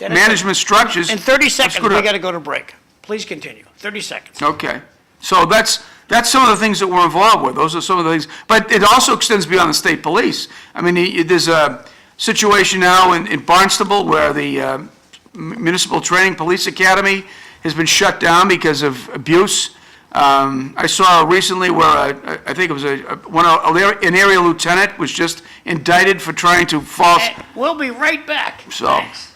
management structures. In 30 seconds, we got to go to break. Please continue. 30 seconds. Okay. So that's some of the things that we're involved with. Those are some of the things. But it also extends beyond the state police. I mean, there's a situation now in Barnstable where the Municipal Training Police Academy has been shut down because of abuse. I saw recently where I think it was an area lieutenant was just indicted for trying to false. We'll be right back. So. Thanks.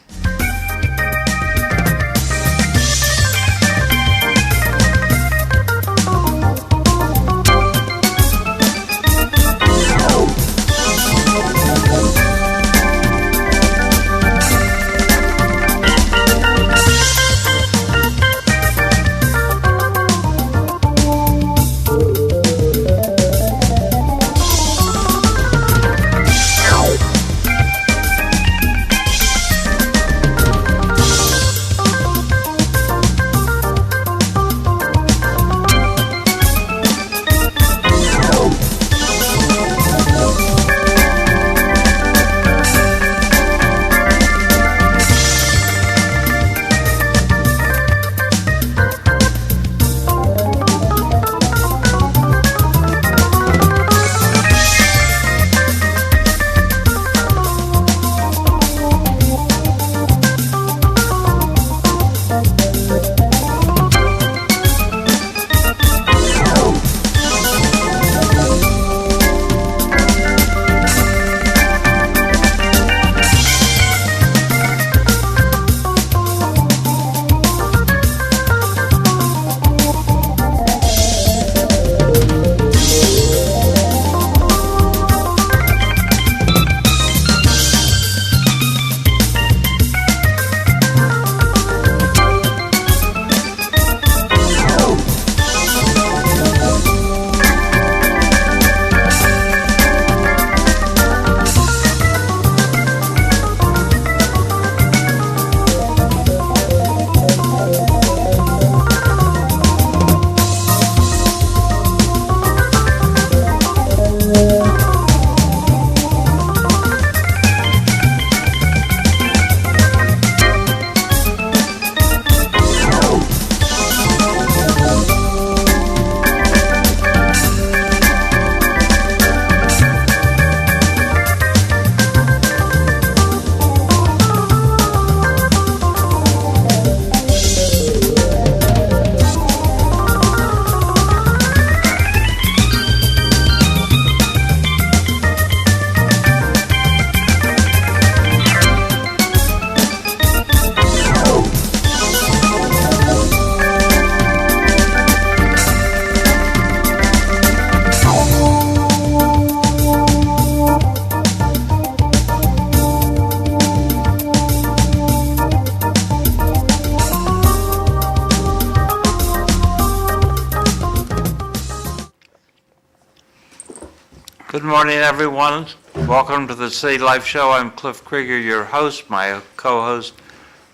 Good morning, everyone. Welcome to the City Life Show. I'm Cliff Krieger, your host. My co-host,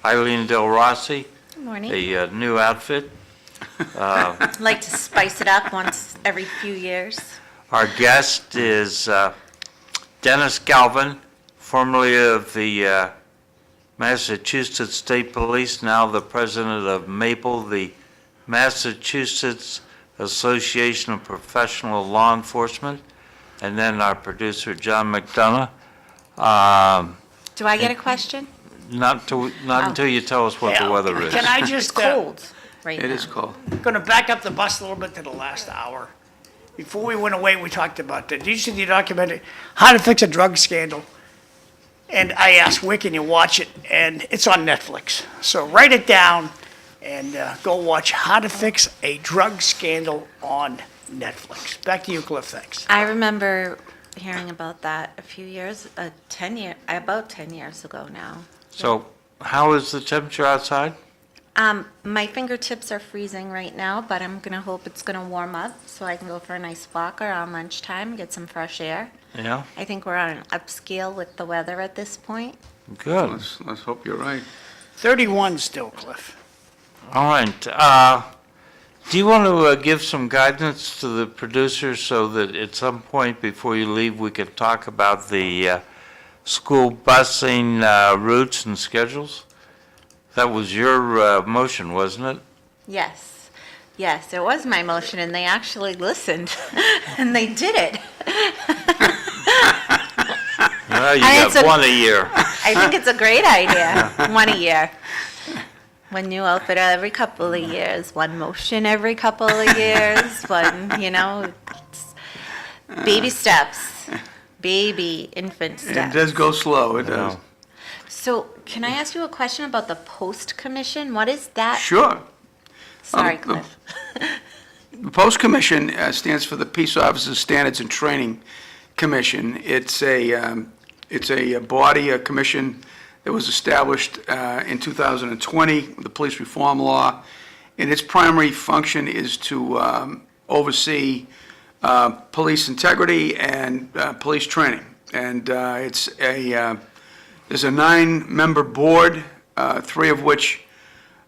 Eileen Delrossi, Good morning. a new outfit. Like to spice it up once every few years. Our guest is Dennis Galvin, formerly of the Massachusetts State Police, now the president of MAPLE, the Massachusetts Association of Professional Law Enforcement, and then our producer, John McDonough. Do I get a question? Not until you tell us what the Yeah, weather is. Can I It's just, cold right It now. is cold. going to back up the bus a little bit to the last hour. Before we went away, we talked about that. Did you see the documentary, How to Fix a Drug Scandal? And I asked, where can you watch it? And it's on Netflix. So write it down and go watch How to Fix a Drug Scandal on Netflix. Back to you, Cliff, thanks. I remember hearing about that a few years, about 10 years ago now. So how is the temperature outside? My fingertips are freezing right now, but I'm gonna hope it's gonna warm up so I can go for a nice walk around lunchtime, get some fresh air. Yeah, I think we're on an upscale with the weather at this point. good. Let's hope you're right. 31 still, Cliff. All right. Do you want to give some guidance to the producers so that at some point before you leave, we can talk about the school busing routes and schedules? That was your motion, wasn't it? Yes, yes, it was my motion, and they actually listened, and they did it. Well, you I mean, it's got a- one a year. I think it's a great idea. One a year. One new outfit every couple of years, one motion every couple of years, it's baby steps, baby infant It steps. does go slow, it does. So can I ask you a question about the post commission? What is that? Sure. Sorry, the- Cliff. The Post Commission stands for the Peace Officers Standards and Training Commission. It's a body, a commission that was established in 2020 with the police reform law, and its primary function is to oversee police integrity and police training. And there's a 9-member board, 3 of which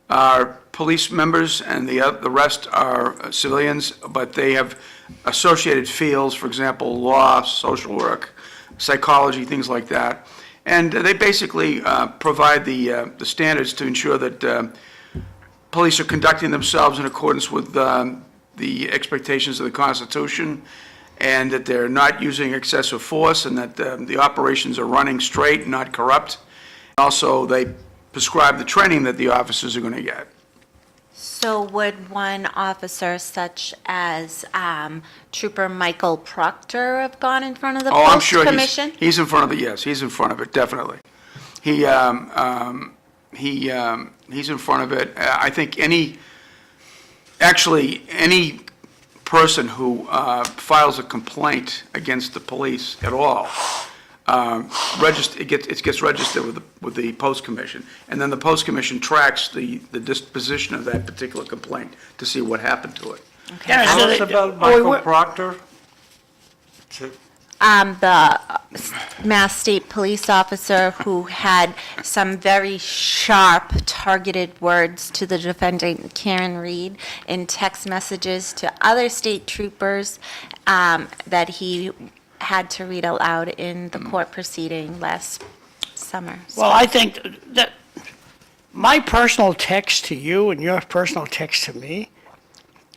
are police members, and the rest are civilians, but they have associated fields, for example, law, social work, psychology, things like that. And they basically provide the standards to ensure that police are conducting themselves in accordance with the expectations of the Constitution, and that they're not using excessive force, and that the operations are running straight and not corrupt. Also, they prescribe the training that the officers are going to get. So would one officer such as Trooper Michael Proctor have gone in front of the Oh, I'm post sure commission? he's in front of it, yes, he's in front of it, definitely. He's in front of it. I think any person who files a complaint against the police at all, it gets registered with the Post Commission, and then the Post Commission tracks the disposition of that particular complaint to see what happened to it. Dennis, Tell us about wait, Michael wait. Proctor. The Mass State Police officer who had some very sharp, targeted words to the defendant, Karen Reed, in text messages to other state troopers that he had to read aloud in the court proceeding last summer. Well, I think that my personal text to you and your personal text to me,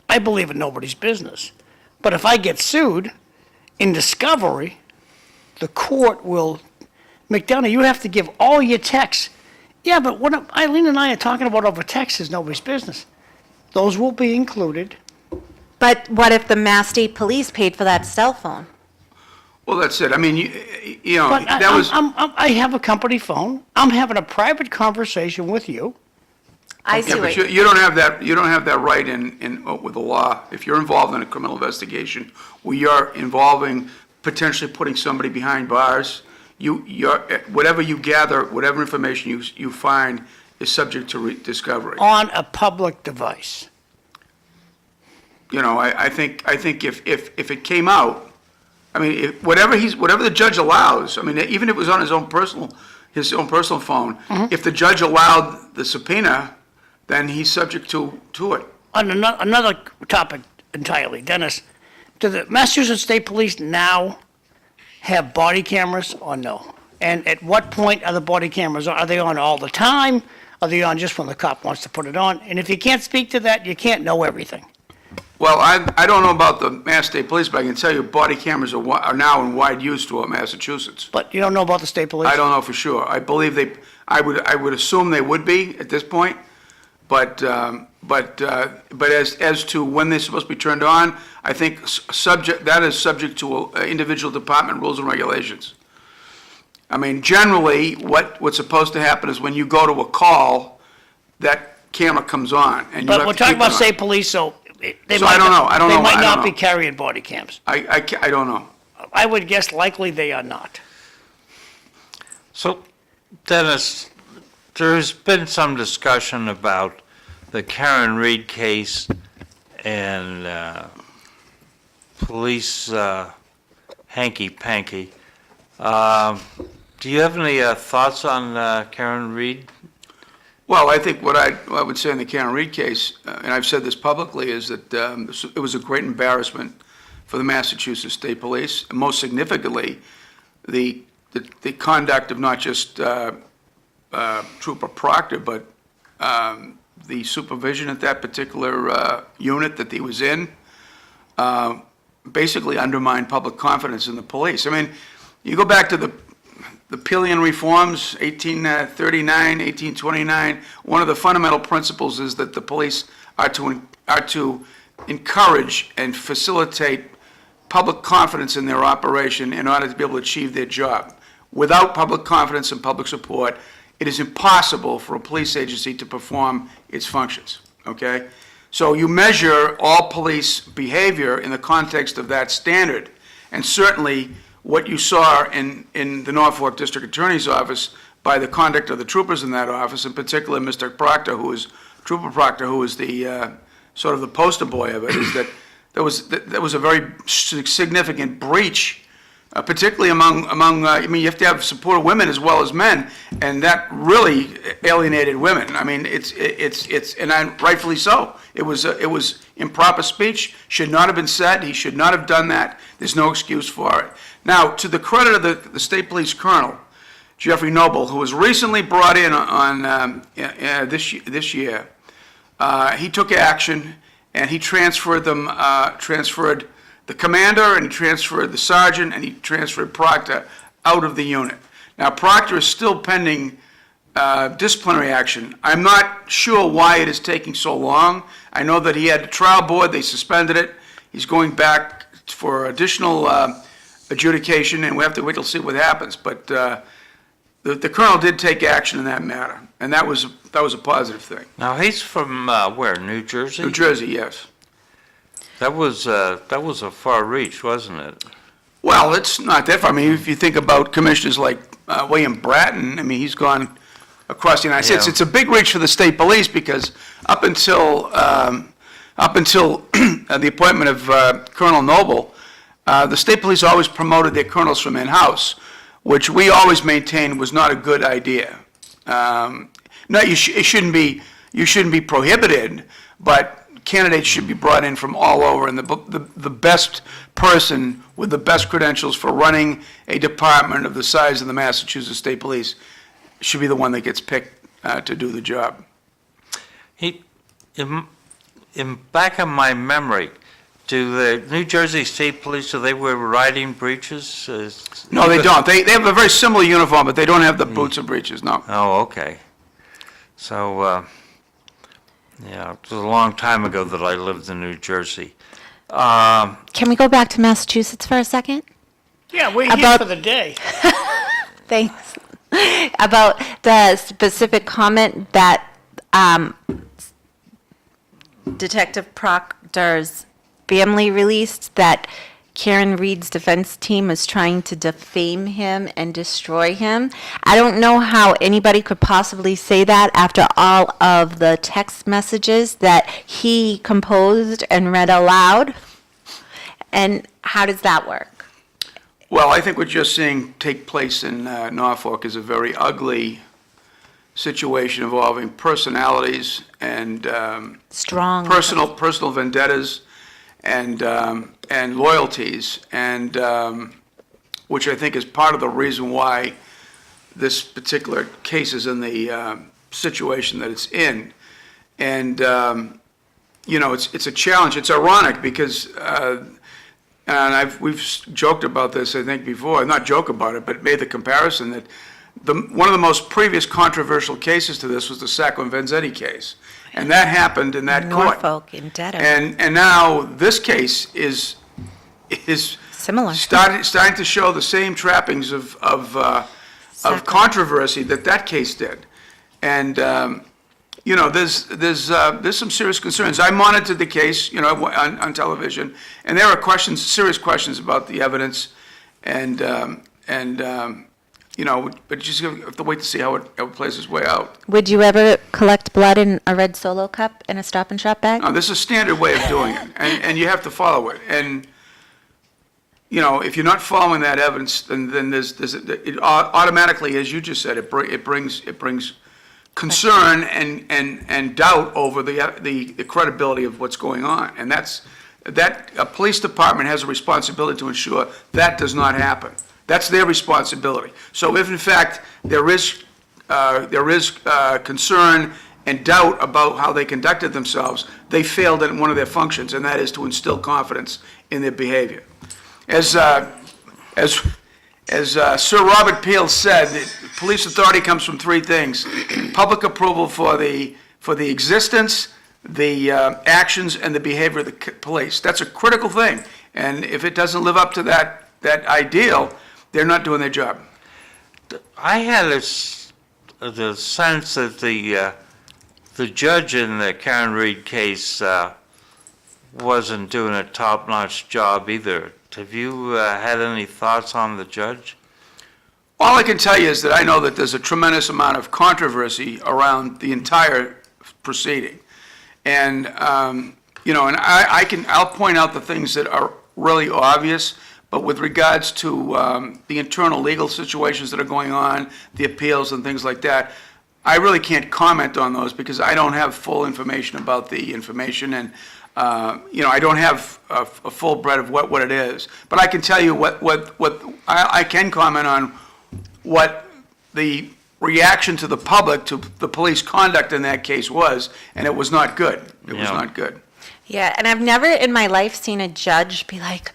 I believe in nobody's business. But if I get sued in discovery, the court will, McDonough, you have to give all your texts. Yeah, but what Eileen and I are talking about over text is nobody's business. Those will be included. But what if the Mass State Police paid for that cell phone? Well, that's it. I mean, you know, But that was. I have a company phone. I'm having a private conversation with you. I see Yeah, what but you don't have that, you don't have that right with the law. If you're involved in a criminal investigation, where you're involving, potentially putting somebody behind bars, whatever you gather, whatever information you find is subject to discovery. On a public device. You know, I think if it came out, I mean, whatever the judge allows, I mean, even if it was on his own personal phone, if the judge allowed the subpoena, then he's subject to it. On another topic entirely, Dennis, do the Massachusetts State Police now have body cameras or no? And at what point are the body cameras, are they on all the time? Are they on just when the cop wants to put it on? And if you can't speak to that, you can't know everything. Well, I don't know about the Mass State Police, but I can tell you body cameras are now in wide use throughout Massachusetts. But you don't know about the state police? I don't know for sure. I believe I would assume they would be at this point, but as to when they're supposed to be turned on, I think that is subject to individual department rules and regulations. I mean, generally, what's supposed to happen is when you go to a call, that camera comes on, and you have But we're to talking keep it about on. state police, so they So might I don't know. not, I don't they know. might I don't not be know. carrying body cams. I don't know. I would guess likely they are not. So, Dennis, there's been some discussion about the Karen Reed case and police hanky-panky. Do you have any thoughts on Karen Reed? Well, I think what I would say in the Karen Reed case, and I've said this publicly, is that it was a great embarrassment for the Massachusetts State Police, and most significantly, the conduct of not just Trooper Proctor, but the supervision at that particular unit that he was in, basically undermined public confidence in the police. I mean, you go back to the Pillion reforms, 1839, 1829, one of the fundamental principles is that the police are to encourage and facilitate public confidence in their operation in order to be able to achieve their job. Without public confidence and public support, it is impossible for a police agency to perform its functions, okay? So you measure all police behavior in the context of that standard, and certainly what you saw in the Norfolk District Attorney's Office by the conduct of the troopers in that office, in particular Mr. Proctor, Trooper Proctor, who is the sort of the poster boy of it, is that there was a very significant breach, particularly among I mean, you have to have support of women as well as men, and that really alienated women. I mean, it's and rightfully so. It was improper speech, should not have been said. He should not have done that. There's no excuse for it. Now, to the credit of the state police colonel, Jeffrey Noble, who was recently brought in on this year, he took action and he transferred the commander, and he transferred the sergeant, and he transferred Proctor out of the unit. Now, Proctor is still pending disciplinary action. I'm not sure why it is taking so long. I know that he had a trial board, they suspended it. He's going back for additional adjudication, and we have to wait to see what happens. But the colonel did take action in that matter, and that was a positive thing. Now, he's from where, New Jersey? New Jersey, yes. That was a far reach, wasn't it? Well, it's not that far. I mean, if you think about commissioners like William Bratton, I mean, he's gone across the United States. Yeah. It's a big reach for the state police because up until the appointment of Colonel Noble, the state police always promoted their colonels from in-house, which we always maintained was not a good idea. No, it shouldn't be prohibited, but candidates should be brought in from all over, and the best person with the best credentials for running a department of the size of the Massachusetts State Police should be the one that gets picked to do the job. In back of my memory, do the New Jersey State Police, do they wear riding breeches? No, they don't. They have a very similar uniform, but they don't have the boots and breeches, no. Oh, okay. So, yeah, it was a long time ago that I lived in New Jersey. Can we go back to Massachusetts for a second? Yeah, we're here About- for the day. Thanks. About the specific comment that Detective Proctor's family released, that Karen Reed's defense team is trying to defame him and destroy him. I don't know how anybody could possibly say that after all of the text messages that he composed and read aloud. And how does that work? Well, I think what you're seeing take place in Norfolk is a very ugly situation involving personalities and Strong. personal vendettas and loyalties, and which I think is part of the reason why this particular case is in the situation that it's in. And it's a challenge. It's ironic because, and we've joked about this, I think, before. Not joke about it, but made the comparison that one of the most previous controversial cases to this was the Sacco and Vanzetti case, and that happened in that court. Norfolk and Dedham. And now this case is Similar. starting to show the same trappings of Sacco. controversy that case did, and there's some serious concerns. I monitored the case, on television, and there are serious questions about the evidence, but just have to wait to see how it plays its way out. Would you ever collect blood in a red Solo cup in a Stop and Shop bag? No, this is a standard way of doing it, and you have to follow it. And if you're not following that evidence, then it automatically, as you just said, it brings concern and doubt over the credibility of what's going on, and that a police department has a responsibility to ensure that does not happen. That's their responsibility. So if in fact there is concern and doubt about how they conducted themselves, they failed in one of their functions, and that is to instill confidence in their behavior. As Sir Robert Peel said, police authority comes from three things: public approval for the existence, the actions, and the behavior of the police. That's a critical thing, and if it doesn't live up to that ideal, they're not doing their job. I had the sense that the judge in the Karen Reed case wasn't doing a top-notch job either. Have you had any thoughts on the judge? All I can tell you is that I know that there's a tremendous amount of controversy around the entire proceeding, and I'll point out the things that are really obvious. But with regards to the internal legal situations that are going on, the appeals and things like that, I really can't comment on those because I don't have full information about the information, and I don't have a full breadth of what it is. But I can tell you what I can comment on what the reaction to the public to the police conduct in that case was, and it was not good. It was not good. Yeah, and I've never in my life seen a judge be like,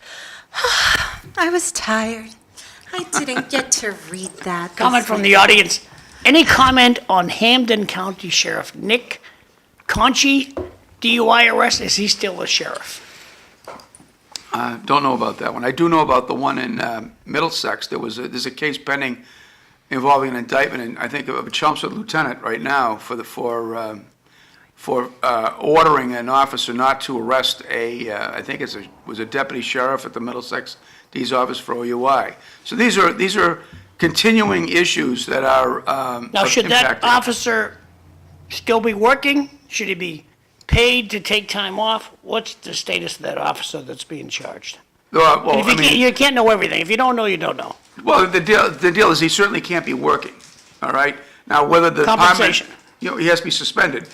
I was tired. I didn't get to read that. Comment from the audience. Any comment on Hampden County Sheriff Nick Conchi DUI arrest? Is he still a sheriff? Don't know about that one. I do know about the one in Middlesex. There's a case pending involving an indictment, and I think of a Chelmsford lieutenant right now for ordering an officer not to arrest I think was a deputy sheriff at the Middlesex D's office for OUI. So these are continuing issues that are Now, should that impacting. officer still be working? Should he be paid to take time off? What's the status of that officer that's being charged? Well, You can't know everything. If you don't know, you don't know. well, the deal is he certainly can't be working. All right. Now, whether the Compensation. department, he has to be suspended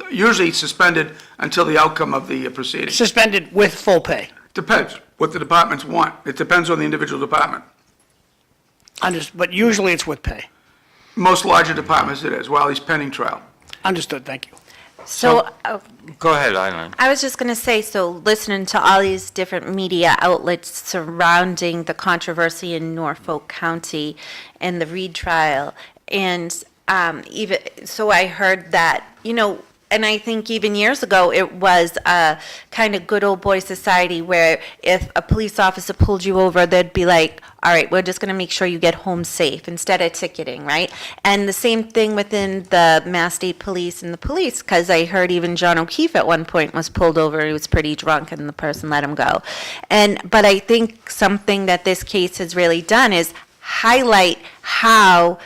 usually suspended until the outcome of the proceedings. Suspended with full pay. Depends what the departments want. It depends on the individual department. But usually it's with pay. Most larger departments it is, while he's pending trial. Understood, thank you. So Go ahead, Eileen. I was just going to say, so listening to all these different media outlets surrounding the controversy in Norfolk County and the Reed trial, and even so I heard that, and I think even years ago, it was a kind of good old boy society where if a police officer pulled you over, they'd be like, all right, we're just going to make sure you get home safe instead of ticketing, right? And the same thing within the Mass State Police and the police, because I heard even John O'Keefe at one point was pulled over. He was pretty drunk and the person let him go. But I think something that this case has really done is highlight how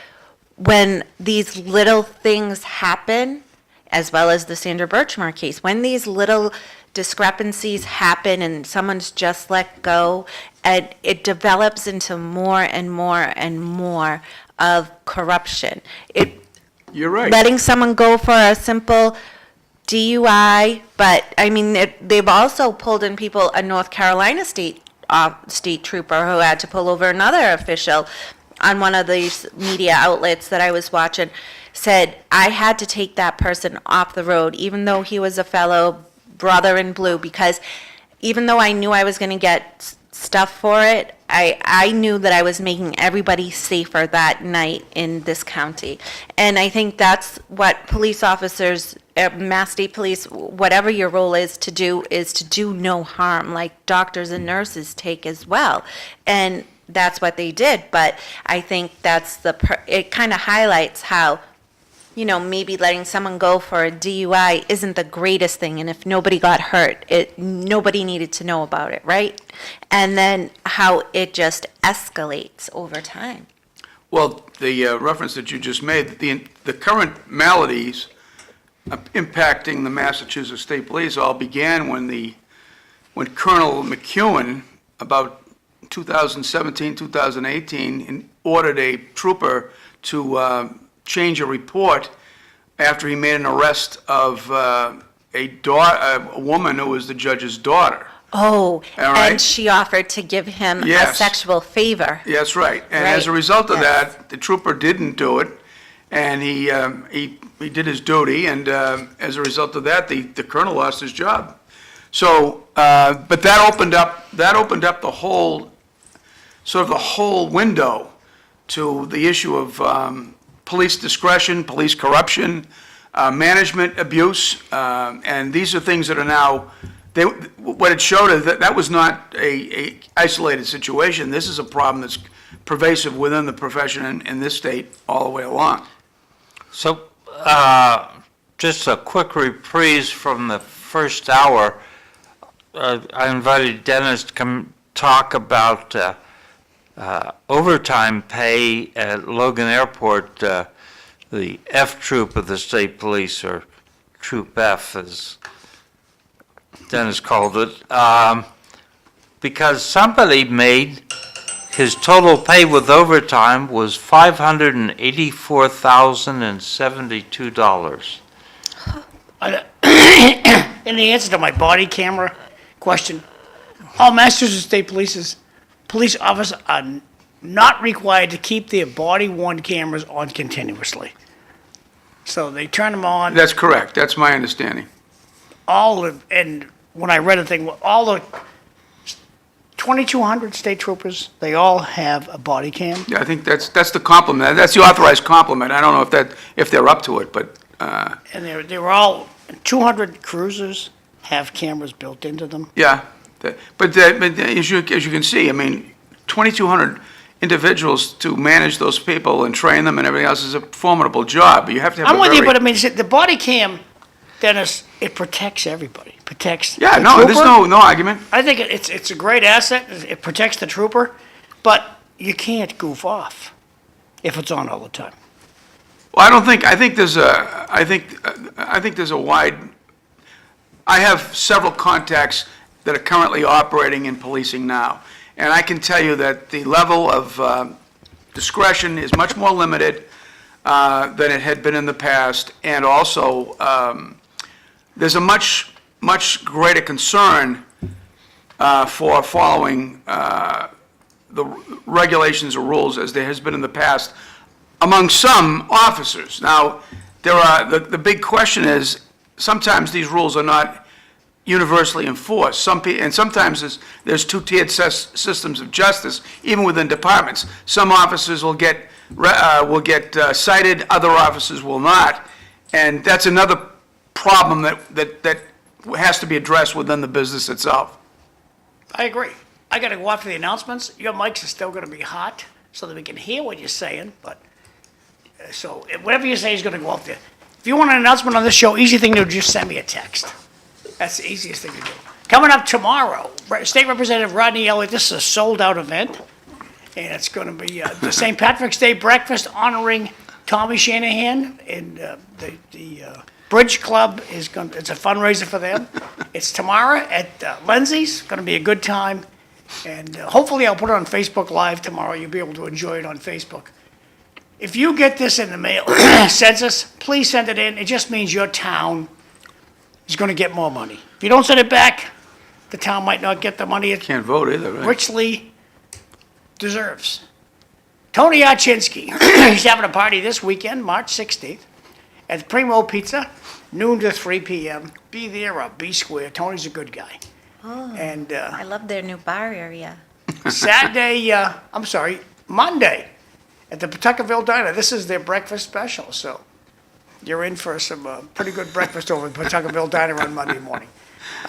when these little things happen, as well as the Sandra Birchmore case, when these little discrepancies happen and someone's just let go And it develops into more and more and more of corruption. You're right. Letting someone go for a simple DUI, but I mean, they've also pulled in people, a North Carolina state trooper who had to pull over another official on one of these media outlets that I was watching, said, I had to take that person off the road, even though he was a fellow brother in blue, because even though I knew I was going to get stuff for it, I knew that I was making everybody safer that night in this county. And I think that's what police officers, Mass State Police, whatever your role is to do no harm, like doctors and nurses take as well. And that's what they did. But I think it kind of highlights how, maybe letting someone go for a DUI isn't the greatest thing, and if nobody got hurt, nobody needed to know about it, right? And then how it just escalates over time. Well, the reference that you just made, the current maladies impacting the Massachusetts State Police all began when Colonel McEwen, about 2017, 2018, ordered a trooper to change a report after he made an arrest of a woman who was the judge's daughter. Oh, All right. and she offered to give him a Yes. sexual favor. That's right. And Right. as a result of Yes. that, the trooper didn't do it, and he did his duty, and as a result of that, the colonel lost his job. So, but that opened up the whole, sort of the whole window to the issue of police discretion, police corruption, management abuse, and these are things that are now, what it showed is that was not a isolated situation. This is a problem that's pervasive within the profession in this state all the way along. So, just a quick reprise from the first hour. I invited Dennis to come talk about overtime pay at Logan Airport, the F Troop of the State Police, or Troop F, as Dennis called it, because somebody made his total pay with overtime was $584,072. In the answer to my body camera question, all Massachusetts State police officers are not required to keep their body-worn cameras on continuously. So they turn them on, That's correct. That's my understanding. and when I read the thing, all the 2,200 state troopers, they all have a body cam. Yeah, I think that's the compliment. That's the authorized compliment. I don't know if they're up to it, but And they're all, 200 cruisers have cameras built into them. yeah. But as you can see, I mean, 2,200 individuals to manage those people and train them and everything else is a formidable job. You have to have I'm with you, but I mean, the body cam, Dennis, it protects everybody. Protects Yeah, the no, there's trooper. no argument. I think it's a great asset. It protects the trooper, but you can't goof off if it's on all the time. Well, I think there's a wide, I have several contacts that are currently operating in policing now. And I can tell you that the level of discretion is much more limited than it had been in the past. And also, there's a much greater concern for following the regulations or rules as there has been in the past among some officers. Now, the big question is, sometimes these rules are not universally enforced. And sometimes there's two-tiered systems of justice, even within departments. Some officers will get cited, other officers will not. And that's another problem that has to be addressed within the business itself. I agree. I got to go off to the announcements. Your mics are still going to be hot so that we can hear what you're saying, but, so whatever you say is going to go out there. If you want an announcement on this show, easy thing to do, just send me a text. That's the easiest thing to do. Coming up tomorrow, State Representative Rodney Elliott, this is a sold-out event, and it's going to be the St. Patrick's Day breakfast honoring Tommy Shanahan, and the Bridge Club it's a fundraiser for them. It's tomorrow at Lindsay's, going to be a good time. And hopefully I'll put it on Facebook Live tomorrow. You'll be able to enjoy it on Facebook. If you get this in the mail, census, please send it in. It just means your town is going to get more money. If you don't send it back, the town might not get the money it Can't vote either, right? richly deserves. Tony Archinsky, he's having a party this weekend, March 16th, at Primo Pizza, noon to 3 p.m. Be there or be square. Tony's a good guy. And I love their new bar area. Monday, at the Pawtuckaville Diner. This is their breakfast special, so you're in for some pretty good breakfast over at Pawtuckaville Diner on Monday morning.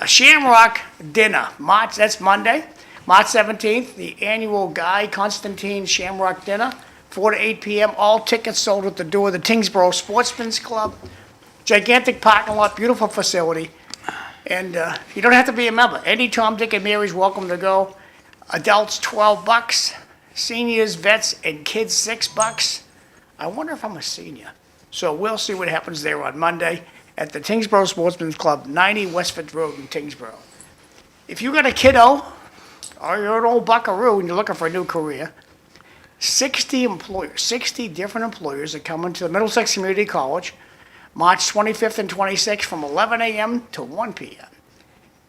Shamrock Dinner, that's Monday, March 17th, the annual Guy Constantine Shamrock Dinner, 4 to 8 p.m. All tickets sold at the door of the Tingsboro Sportsman's Club. Gigantic parking lot, beautiful facility. And you don't have to be a member. Any Tom, Dick, and Mary's welcome to go. Adults, $12. Seniors, vets, and kids, $6. I wonder if I'm a senior. So we'll see what happens there on Monday at the Tingsboro Sportsman's Club, 90 Westford Road in Tingsboro. If you got a kiddo or you're an old buckaroo and you're looking for a new career, 60 different employers are coming to the Middlesex Community College March 25th and 26th from 11 a.m. to 1 p.m.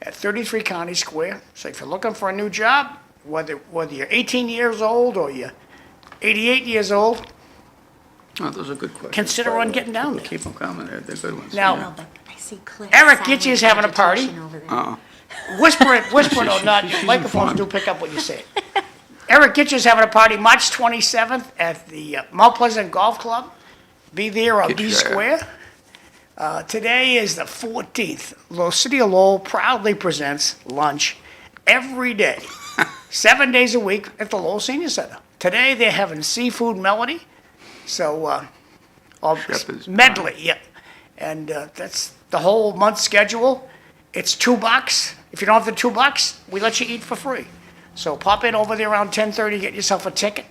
at 33 County Square. So if you're looking for a new job, whether you're 18 years old or you're 88 years old, Oh, those are good questions. consider on getting down there. Keep them coming, they're good ones. Now, No, but I see Cliff. Eric silent Gitchy is having a party. agitation over there. Uh-uh. Whisper it or not, She's microphones fun. do pick up what you say. Eric Gitch is having a party March 27th at the Mount Pleasant Golf Club. Be there or be Gitch, square. Today is the 14th. The City of Lowell proudly presents lunch every day, 7 days a week at the Lowell Senior Center. Today they're having seafood melody, so Shepherd's medley, yeah. And that's the whole month schedule. It's $2. If you don't have the $2, we let you eat for free. So pop in over there around 10:30, get yourself a ticket.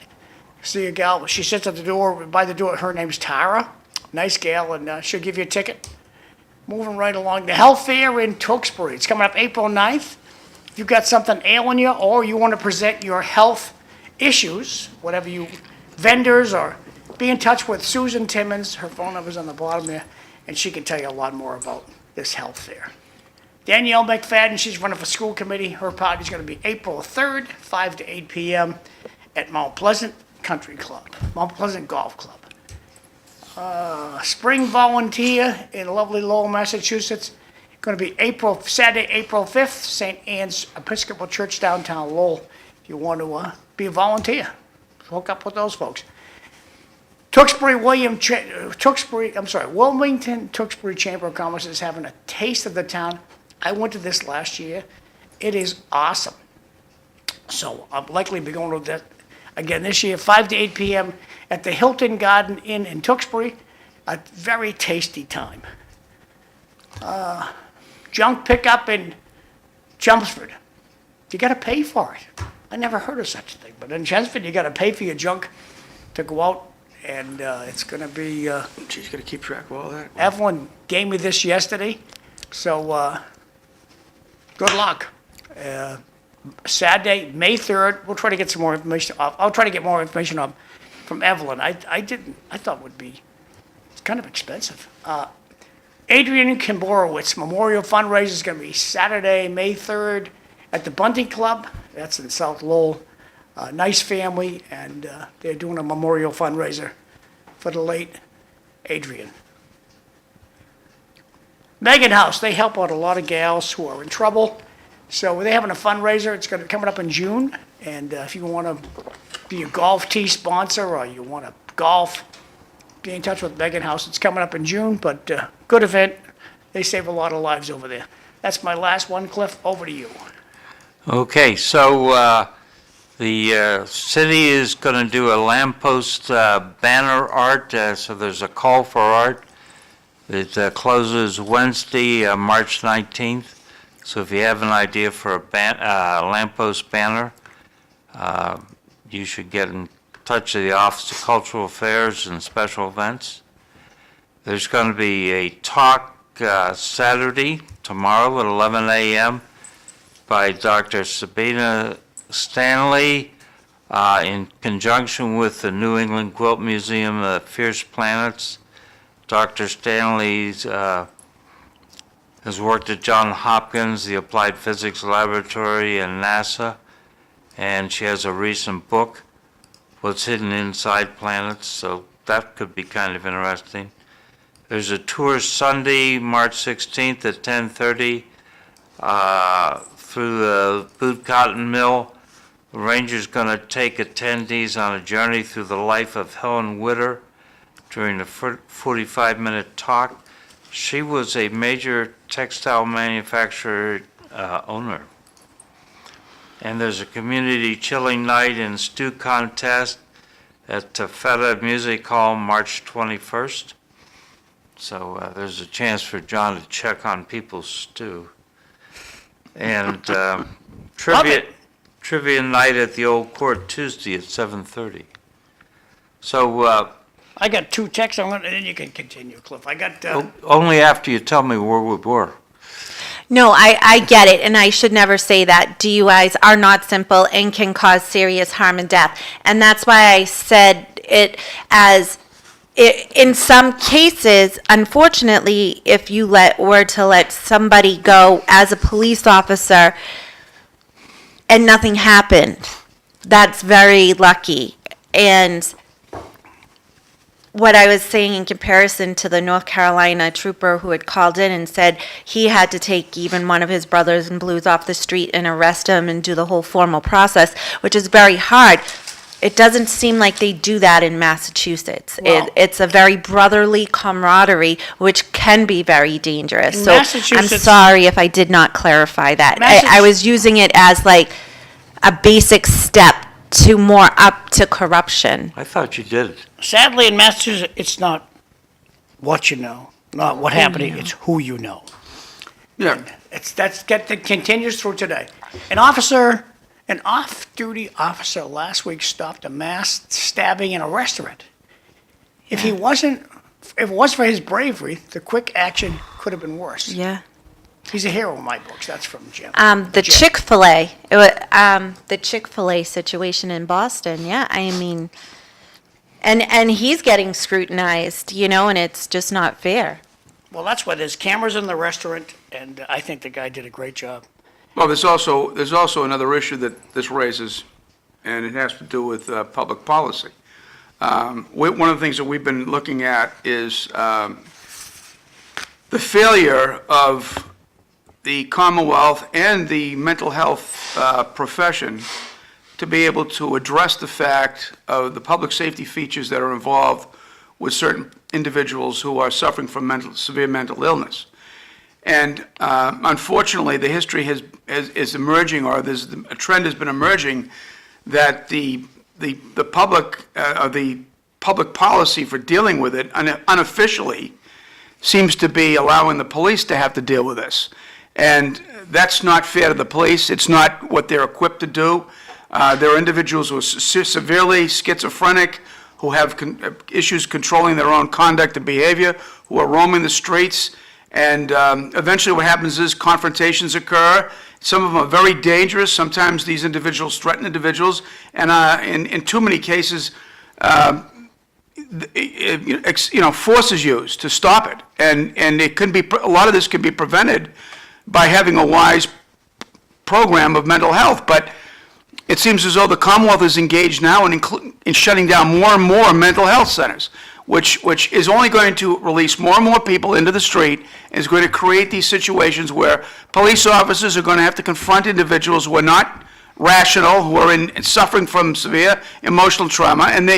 See a gal, she sits at the door, by the door, her name's Tara. Nice gal, and she'll give you a ticket. Moving right along, the health fair in Tewksbury. It's coming up April 9th. If you've got something ailing you, or you want to present your health issues, whatever you, vendors, or be in touch with Susan Timmons. Her phone number's on the bottom there, and she can tell you a lot more about this health fair. Danielle McFadden, she's running for school committee. Her party's going to be April 3rd, 5 to 8 p.m. at Mount Pleasant Country Club, Mount Pleasant Golf Club. Spring volunteer in lovely Lowell, Massachusetts. Going to be Saturday, April 5th, St. Anne's Episcopal Church downtown Lowell. If you want to be a volunteer, hook up with those folks. Wilmington Tewksbury Chamber of Commerce is having a taste of the town. I went to this last year. It is awesome. So I'll likely be going to that again this year, 5 to 8 p.m. at the Hilton Garden Inn in Tewksbury. A very tasty time. Junk pickup in Chelmsford. You got to pay for it. I never heard of such a thing, but in Chelmsford, you got to pay for your junk to go out, and it's going to be. She's got to keep track of all that. Evelyn gave me this yesterday, so good luck. Saturday, May 3rd, we'll try to get some more information. I'll try to get more information from Evelyn. I thought it would be, it's kind of expensive. Adrian Kimborowitz Memorial Fundraiser is going to be Saturday, May 3rd at the Bunting Club. That's in South Lowell. Nice family, and they're doing a memorial fundraiser for the late Adrian. Megan House, they help out a lot of gals who are in trouble. So they're having a fundraiser. It's going to coming up in June. And if you want to be a golf tee sponsor or you want to golf, be in touch with Megan House. It's coming up in June, but good event. They save a lot of lives over there. That's my last one, Cliff. Over to you. Okay, so the city is going to do a lamppost banner art, so there's a call for art. It closes Wednesday, March 19th. So if you have an idea for a lamppost banner, you should get in touch with the Office of Cultural Affairs and Special Events. There's going to be a talk Saturday, tomorrow at 11 a.m. by Dr. Sabina Stanley, in conjunction with the New England Quilt Museum, Fierce Planets. Dr. Stanley's has worked at Johns Hopkins, the Applied Physics Laboratory, and NASA, and she has a recent book, What's Hidden Inside Planets, so that could be kind of interesting. There's a tour Sunday, March 16th at 10:30 through the Boot Cotton Mill. The ranger's going to take attendees on a journey through the life of Helen Witter during the 45-minute talk. She was a major textile manufacturer owner. And there's a community chilling night and stew contest at Tafeta Music Hall, March 21st. So there's a chance for John to check on people's stew. And trivia night at the Old Court Tuesday at 7:30. So I got 2 texts, and then you can continue, Cliff. I got, only after you tell me where we were. No, I get it, and I should never say that. DUIs are not simple and can cause serious harm and death. And that's why I said in some cases, unfortunately, if you were to let somebody go as a police officer and nothing happened, that's very lucky. And what I was saying in comparison to the North Carolina trooper who had called in and said he had to take even one of his brothers in blues off the street and arrest him and do the whole formal process, which is very hard. It doesn't seem like they do that in Massachusetts. Well- It's a very brotherly camaraderie, which can be very dangerous. In So I'm Massachusetts- sorry if I did not clarify that. I Massach- was using it as like a basic step to more up to corruption. I thought you did. sadly, in Massachusetts, it's not what you know, not what happened, it's who you know. Yeah, That continues through today. An off-duty officer last week stopped a mass stabbing in a restaurant. If it wasn't for his bravery, the quick action could have been worse. Yeah. He's a hero in my books. That's from Jim. The Jim. Chick-fil-A, the Chick-fil-A situation in Boston, yeah, I mean, and he's getting scrutinized, and it's just not fair. Well, that's why there's cameras in the restaurant, and I think the guy did a great job. well, there's also another issue that this raises, and it has to do with public policy. One of the things that we've been looking at is the failure of the Commonwealth and the mental health profession to be able to address the fact of the public safety features that are involved with certain individuals who are suffering from severe mental illness. And unfortunately, the history is emerging, or a trend has been emerging, that the public policy for dealing with it unofficially seems to be allowing the police to have to deal with this. And that's not fair to the police. It's not what they're equipped to do. There are individuals who are severely schizophrenic, who have issues controlling their own conduct and behavior, who are roaming the streets. And eventually what happens is confrontations occur. Some of them are very dangerous. Sometimes these individuals threaten individuals. And in too many cases, force is used to stop it. And it can be, a lot of this can be prevented by having a wise program of mental health. But it seems as though the Commonwealth is engaged now in shutting down more and more mental health centers, which is only going to release more and more people into the street, and is going to create these situations where police officers are going to have to confront individuals who are not rational, who are suffering from severe emotional trauma, and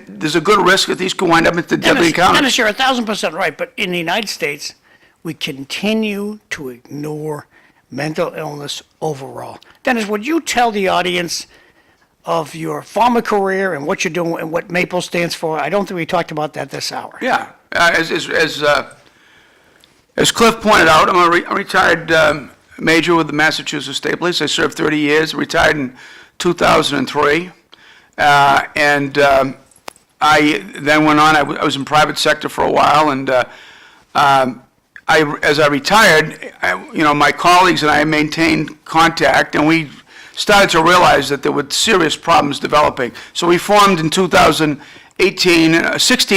there's a good risk that these could wind up into deadly encounters. Dennis, you're 1,000% right, but in the United States, we continue to ignore mental illness overall. Dennis, would you tell the audience of your former career and what you're doing and what MAPLE stands for? I don't think we talked about that this hour. Yeah, as Cliff pointed out, I'm a retired major with the Massachusetts State Police. I served 30 years, retired in 2003, and I then went on. I was in private sector for a while, and as I retired, my colleagues and I maintained contact, and we started to realize that there were serious problems developing. So we formed in 16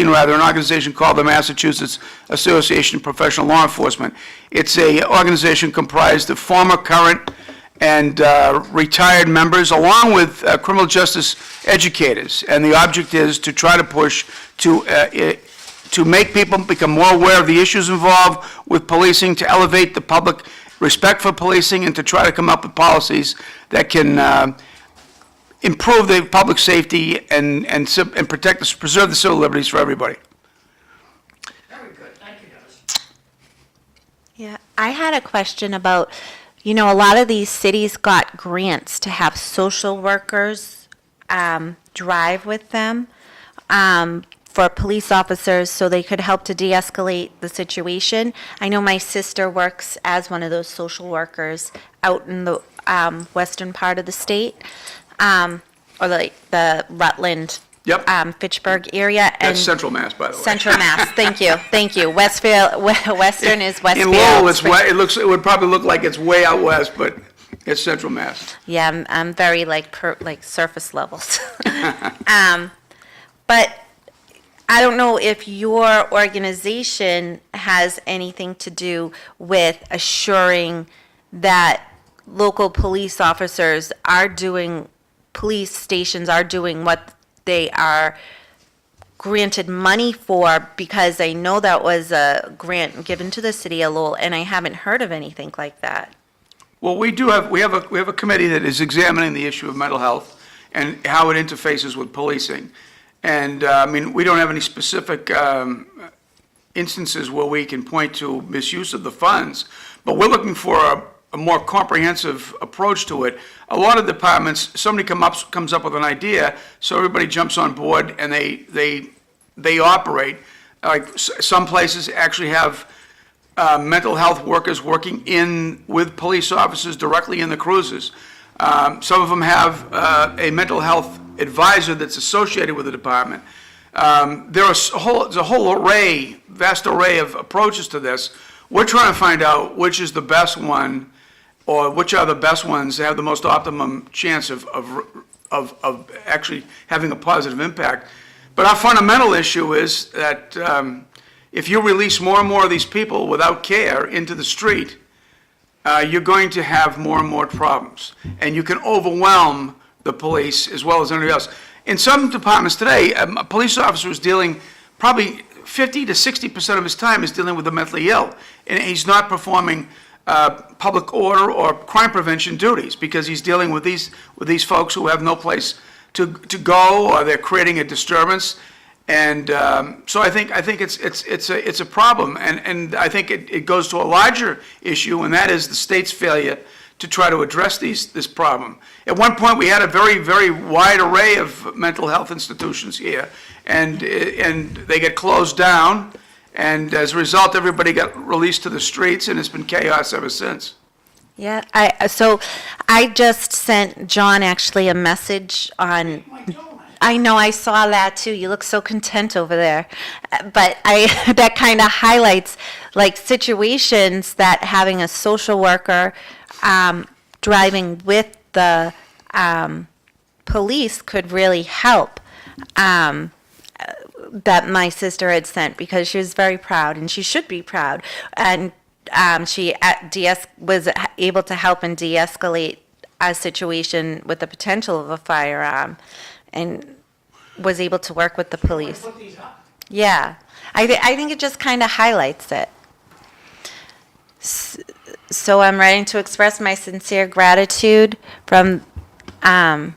rather, an organization called the Massachusetts Association of Professional Law Enforcement. It's a organization comprised of former, current, and retired members, along with criminal justice educators. And the object is to try to push to make people become more aware of the issues involved with policing, to elevate the public respect for policing, and to try to come up with policies that can improve the public safety and preserve the civil liberties for everybody. Very good, thank you, Dennis. Yeah, I had a question about, a lot of these cities got grants to have social workers drive with them for police officers so they could help to de-escalate the situation. I know my sister works as one of those social workers out in the western part of the state, or like the Rutland, Yep. Fitchburg area. And That's Central Mass, by the way. Central Mass, thank you. Westfield, Western is Westfield. In Lowell, it would probably look like it's way out west, but it's Central Mass. Yeah, I'm very like surface levels. But I don't know if your organization has anything to do with assuring that local police officers are doing, police stations are doing what they are granted money for, because I know that was a grant given to the city of Lowell, and I haven't heard of anything like that. Well, we have a committee that is examining the issue of mental health and how it interfaces with policing. And, we don't have any specific instances where we can point to misuse of the funds, but we're looking for a more comprehensive approach to it. A lot of departments, somebody comes up with an idea, so everybody jumps on board and they operate. Like some places actually have mental health workers working with police officers directly in the cruises. Some of them have a mental health advisor that's associated with the department. There's a whole vast array of approaches to this. We're trying to find out which is the best one, or which are the best ones that have the most optimum chance of actually having a positive impact. But our fundamental issue is that if you release more and more of these people without care into the street, you're going to have more and more problems. And you can overwhelm the police as well as anybody else. In some departments today, a police officer is dealing, probably 50 to 60% of his time is dealing with the mentally ill. And he's not performing public order or crime prevention duties, because he's dealing with these folks who have no place to go, or they're creating a disturbance. And so I think it's a problem, and I think it goes to a larger issue, and that is the state's failure to try to address this problem. At one point, we had a very, very wide array of mental health institutions here, and they get closed down, and as a result, everybody got released to the streets, and it's been chaos ever since. Yeah, so I just sent John actually a message on. I know, I saw that too. You look so content over there. But that kind of highlights like situations that having a social worker driving with the police could really help. That my sister had sent, because she was very proud, and she should be proud. And she was able to help and de-escalate a situation with the potential of a firearm, and was able to work with the police. Yeah, I think it just kind of highlights it. So I'm writing to express my sincere gratitude from, I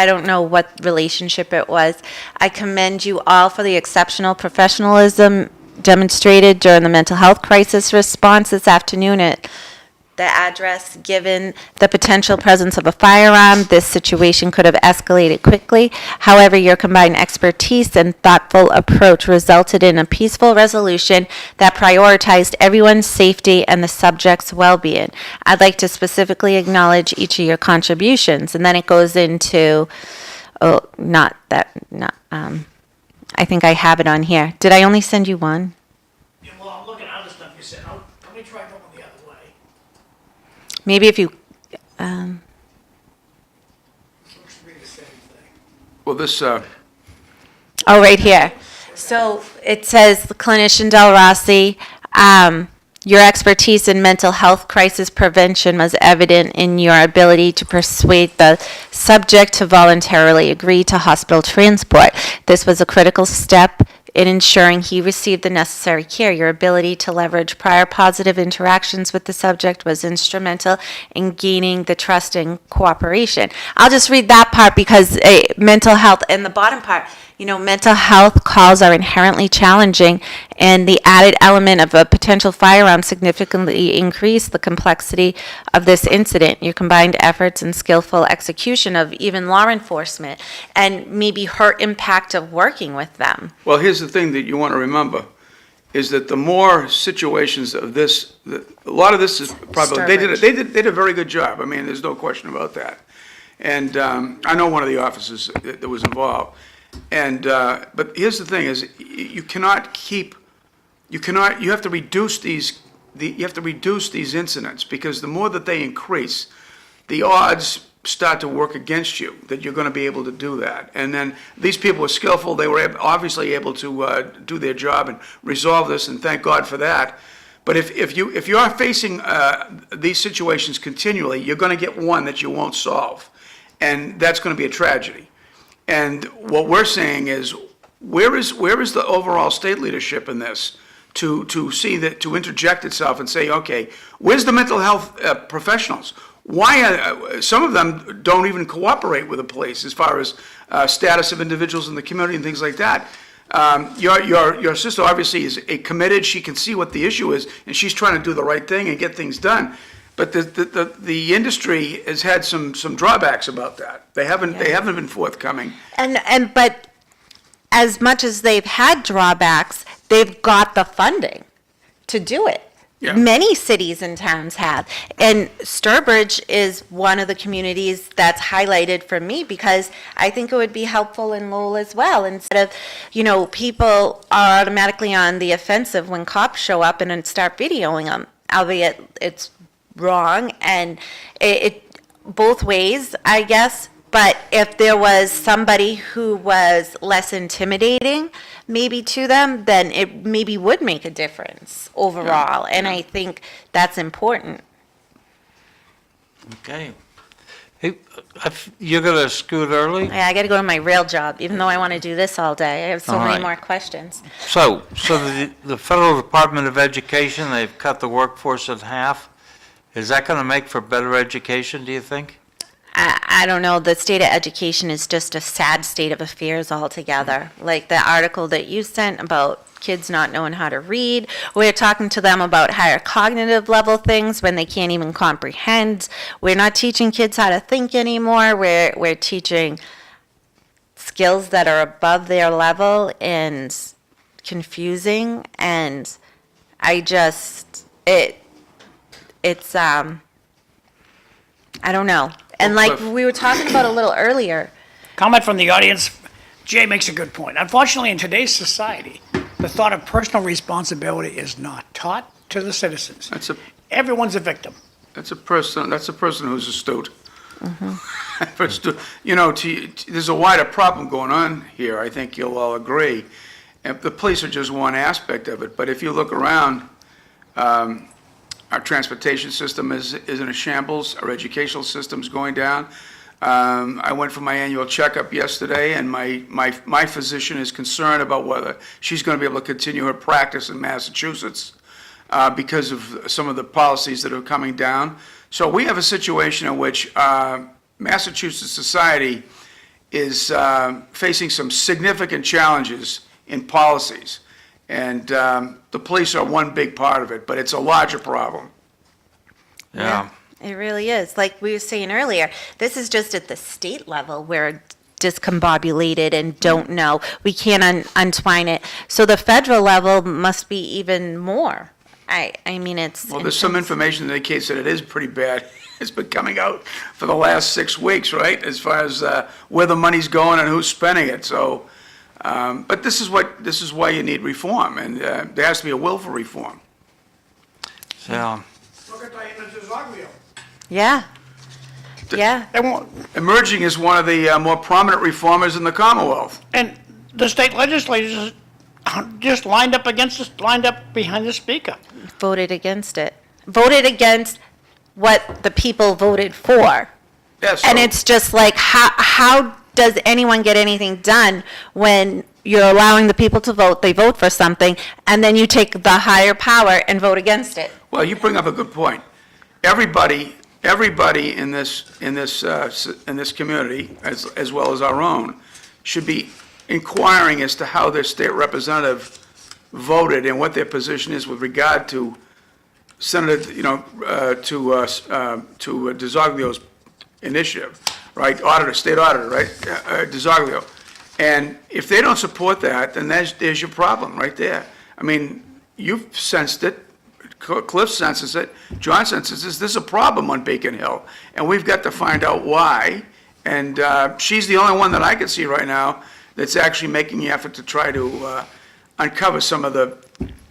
don't know what relationship it was. I commend you all for the exceptional professionalism demonstrated during the mental health crisis response this afternoon at the address. Given the potential presence of a firearm, this situation could have escalated quickly. However, your combined expertise and thoughtful approach resulted in a peaceful resolution that prioritized everyone's safety and the subject's well-being. I'd like to specifically acknowledge each of your contributions. And then it goes into, I think I have it on here. Did I only send you one? Yeah, well, I'm looking at other stuff you said. Let me try going the other way. Maybe if you, Well, this, Oh, right here. So it says, clinician Delrossi, your expertise in mental health crisis prevention was evident in your ability to persuade the subject to voluntarily agree to hospital transport. This was a critical step in ensuring he received the necessary care. Your ability to leverage prior positive interactions with the subject was instrumental in gaining the trust and cooperation. I'll just read that part because mental health, and the bottom part, mental health calls are inherently challenging, and the added element of a potential firearm significantly increased the complexity of this incident. Your combined efforts and skillful execution of even law enforcement, and maybe her impact of working with them. well, here's the thing that you want to remember, is that the more situations of this, a lot of this is probably, they did a very good job. I mean, there's no question about that. And I know one of the officers that was involved. And, but here's the thing, is you cannot keep, you have to reduce these, you have to reduce these incidents, because the more that they increase, the odds start to work against you, that you're going to be able to do that. And then these people were skillful, they were obviously able to do their job and resolve this, and thank God for that. But if you are facing these situations continually, you're going to get one that you won't solve, and that's going to be a tragedy. And what we're saying is, where is the overall state leadership in this to see that, to interject itself and say, okay, where's the mental health professionals? Why some of them don't even cooperate with the police as far as status of individuals in the community and things like that. Your sister obviously is committed. She can see what the issue is, and she's trying to do the right thing and get things done. But the industry has had some drawbacks about that. They haven't been forthcoming. But as much as they've had drawbacks, they've got the funding to do it. Yeah. Many cities and towns have. And Sturbridge is one of the communities that's highlighted for me, because I think it would be helpful in Lowell as well. Instead of, people are automatically on the offensive when cops show up and then start videoing them, albeit it's wrong, and it both ways, I guess. But if there was somebody who was less intimidating, maybe to them, then it maybe would make a difference overall. And I think that's important. Okay. Hey, you're going to scoot early? Yeah, I got to go to my real job, even though I want to do this all day. I have so All many right. more questions. So the Federal Department of Education, they've cut the workforce in half. Is that going to make for better education, do you think? I don't know, the state of education is just a sad state of affairs altogether. Like the article that you sent about kids not knowing how to read, we're talking to them about higher cognitive level things when they can't even comprehend. We're not teaching kids how to think anymore. We're teaching skills that are above their level and confusing, and it's I don't know. And like we were talking about a little earlier, Comment from the audience. Jay makes a good point. Unfortunately, in today's society, the thought of personal responsibility is not taught to the citizens. Everyone's a victim. That's a person who's astute. There's a wider problem going on here. I think you'll all agree. And the police are just one aspect of it. But if you look around, our transportation system is in a shambles. Our educational system's going down. I went for my annual checkup yesterday, and my physician is concerned about whether she's going to be able to continue her practice in Massachusetts because of some of the policies that are coming down. So we have a situation in which Massachusetts society is facing some significant challenges in policies. And the police are one big part of it, but it's a larger problem. Yeah. it really is. Like we were saying earlier, this is just at the state level where discombobulated and don't know. We can't untwine it. So the federal level must be even more. I mean, it's... Well, there's some information that indicates that it is pretty bad. It's been coming out for the last 6 weeks, right? As far as where the money's going and who's spending it. So, but this is why you need reform, and there has to be a will for reform. Yeah. Look at Diana DeZoglio. Yeah. Yeah. They won't, emerging as one of the more prominent reformers in the Commonwealth. and the state legislators just lined up behind the speaker. Voted against it. Voted against what the people voted for. Yes. And it's just like, how does anyone get anything done when you're allowing the people to vote, they vote for something, and then you take the higher power and vote against it? Well, you bring up a good point. Everybody in this community, as well as our own, should be inquiring as to how their state representative voted and what their position is with regard to Senator, to DeZoglio's initiative, right? State auditor, right? DeZoglio. And if they don't support that, then there's your problem right there. I mean, you've sensed it. Cliff senses it, John senses this. This is a problem on Beacon Hill, and we've got to find out why. And she's the only one that I can see right now that's actually making the effort to try to uncover some of the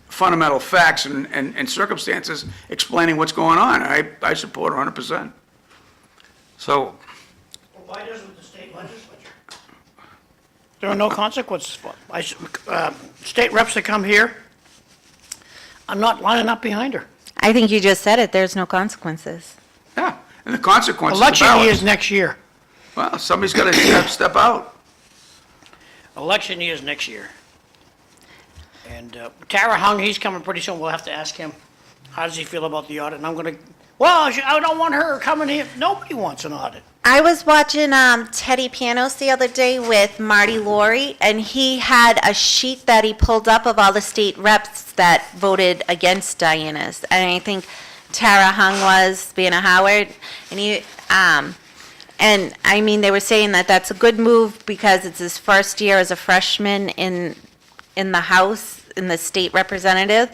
fundamental facts and circumstances explaining what's going on. I support her 100%. So, Why doesn't the state legislature? There are no consequences for it. State reps that come here, I'm not lining up behind her. I think you just said it, there's no consequences. Yeah, and the consequences. Election are year's next year. Well, somebody's got to step out. Election year's next year. And Tara Hung, he's coming pretty soon. We'll have to ask him, how does he feel about the audit? And I'm going to, I don't want her coming here. Nobody wants an audit. I was watching Teddy Panos the other day with Marty Laurie, and he had a sheet that he pulled up of all the state reps that voted against Diana's. And I think Tara Hung was, being a Howard, and I mean, they were saying that that's a good move because it's his first year as a freshman in the House, in the state representative.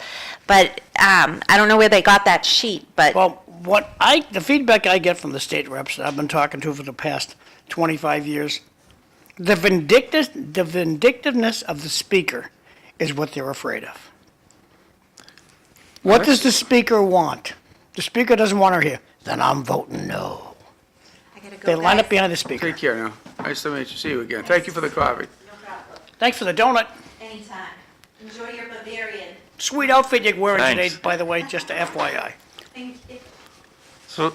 But I don't know where they got that sheet, but. Well, the feedback I get from the state reps that I've been talking to for the past 25 years, the vindictiveness of the speaker is what they're afraid of. What does the speaker want? The speaker doesn't want her here. Then I'm voting no. They line up behind the speaker. Take care now. Nice to see you again. Thank you for the coffee. No problem. Thanks for the donut. Anytime. Enjoy your Bavarian. Sweet outfit you're wearing today, Thanks. by the way, just a FYI. Thank you. So,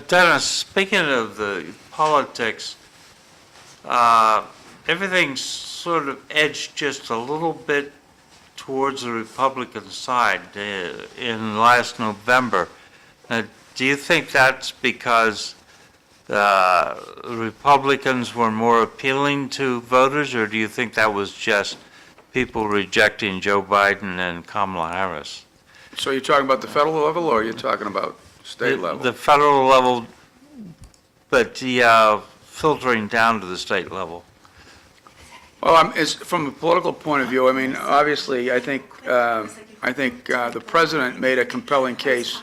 Dennis, speaking of the politics, everything's sort of edged just a little bit towards the Republican side in last November. Do you think that's because Republicans were more appealing to voters, or do you think that was just people rejecting Joe Biden and Kamala Harris? So you're talking about the federal level, or you're talking about state level? The federal level, but filtering down to the state level. Well, from a political point of view, I mean, obviously, I think the president made a compelling case,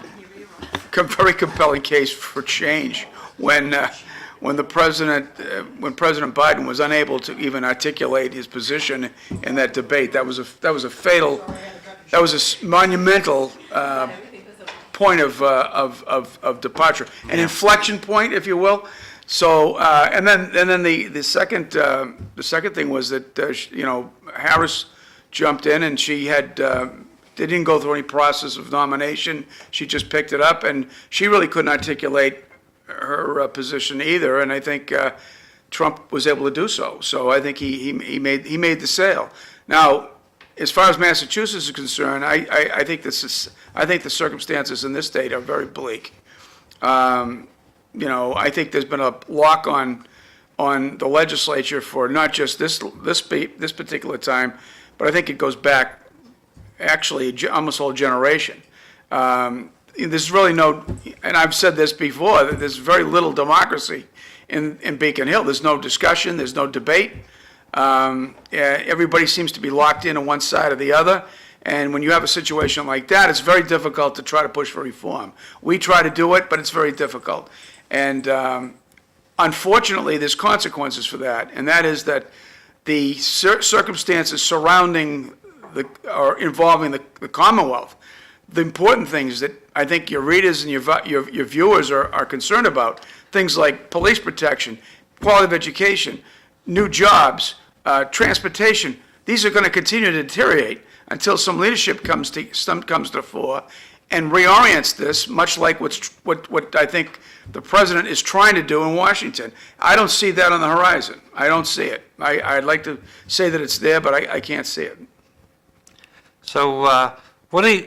very compelling case for change when President Biden was unable to even articulate his position in that debate. That was a monumental point of departure, an inflection point, if you will. So, and then the second thing was that Harris jumped in, and she they didn't go through any process of nomination. She just picked it up, and she really couldn't articulate her position either. And I think Trump was able to do so. So I think he made the sale. Now, as far as Massachusetts is concerned, I think the circumstances in this state are very bleak. I think there's been a lock on the legislature for not just this particular time, but I think it goes back actually almost a whole generation. There's really no, and I've said this before, that there's very little democracy in Beacon Hill. There's no discussion, there's no debate. Everybody seems to be locked in on one side or the other. And when you have a situation like that, it's very difficult to try to push for reform. We try to do it, but it's very difficult. And unfortunately, there's consequences for that. And that is that the circumstances surrounding or involving the Commonwealth, the important things that I think your readers and your viewers are concerned about, things like police protection, quality of education, new jobs, transportation. These are going to continue to deteriorate until some leadership comes to the fore and reorients this, much like what I think the president is trying to do in Washington. I don't see that on the horizon. I don't see it. I'd like to say that it's there, but I can't see it. So, what do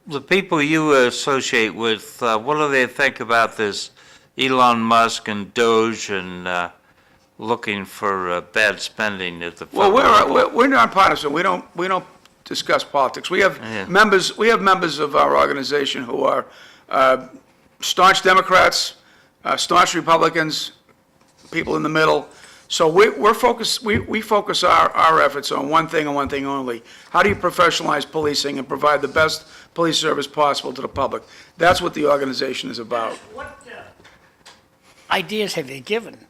the people you associate with, what do they think about this Elon Musk and Doge and looking for bad spending at the Well, federal level? we're nonpartisan. We don't discuss politics. We have Yeah. members of our organization who are staunch Democrats, staunch Republicans, people in the middle. So we're focused. We focus our efforts on one thing and one thing only: how do you professionalize policing and provide the best police service possible to the public? That's what the organization is about. What ideas have they given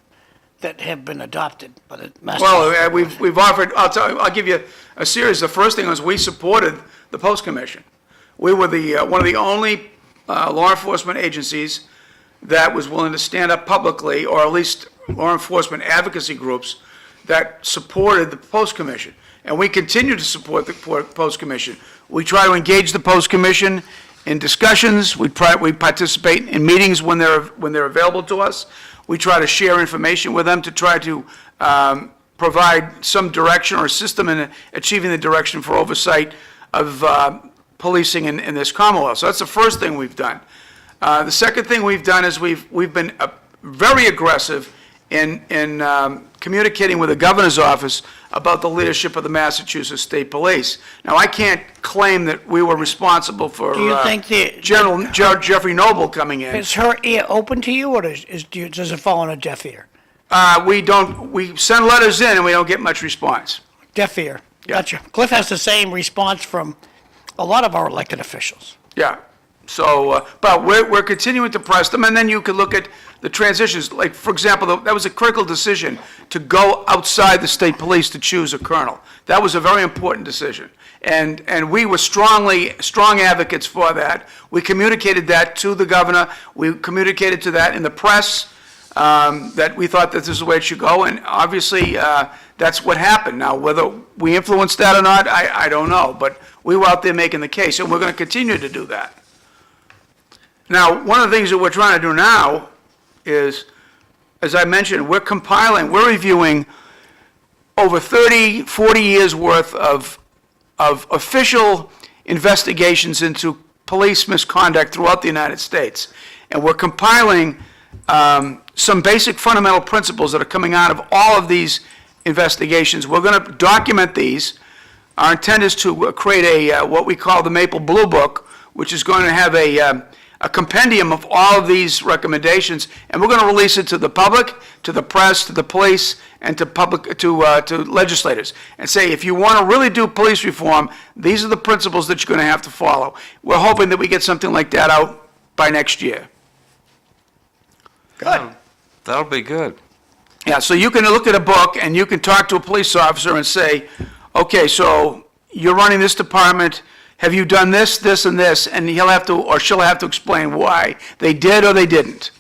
that have been adopted by the Mass? Well, we've offered. I'll give you a series. The first thing was we supported the Post Commission. We were one of the only law enforcement agencies that was willing to stand up publicly, or at least law enforcement advocacy groups that supported the Post Commission. And we continue to support the Post Commission. We try to engage the Post Commission in discussions. We participate in meetings when they're available to us. We try to share information with them to try to provide some direction or system in achieving the direction for oversight of policing in this Commonwealth. So that's the first thing we've done. The second thing we've done is we've been very aggressive in communicating with the governor's office about the leadership of the Massachusetts State Police. Now, I can't claim that we were responsible for Do you think General Jeffrey Noble coming in. Is her ear open to you, or does it fall on a deaf ear? We send letters in and we don't get much response. Deaf ear. Yeah. Gotcha. Cliff has the same response from a lot of our elected officials. Yeah. So, but we're continuing to press them, and then you could look at the transitions. Like, for example, that was a critical decision to go outside the state police to choose a colonel. That was a very important decision, and we were strong advocates for that. We communicated that to the governor. We communicated to that in the press, that we thought that this is the way it should go, and obviously that's what happened. Now, whether we influenced that or not, I don't know, but we were out there making the case, and we're going to continue to do that. Now, one of the things that we're trying to do now is, as I mentioned, we're reviewing over 30, 40 years worth of official investigations into police misconduct throughout the United States. And we're compiling some basic fundamental principles that are coming out of all of these investigations. We're going to document these. Our intent is to create what we call the Maple Blue Book, which is going to have a compendium of all of these recommendations, and we're going to release it to the public, to the press, to the police, and to legislators, and say, if you want to really do police reform, these are the principles that you're going to have to follow. We're hoping that we get something like that out by next year. Good. That'll be good. Yeah, so you can look at a book and you can talk to a police officer and say, okay, so you're running this department, have you done this, this, and this? And he'll have to, or she'll have to explain why they did or they didn't.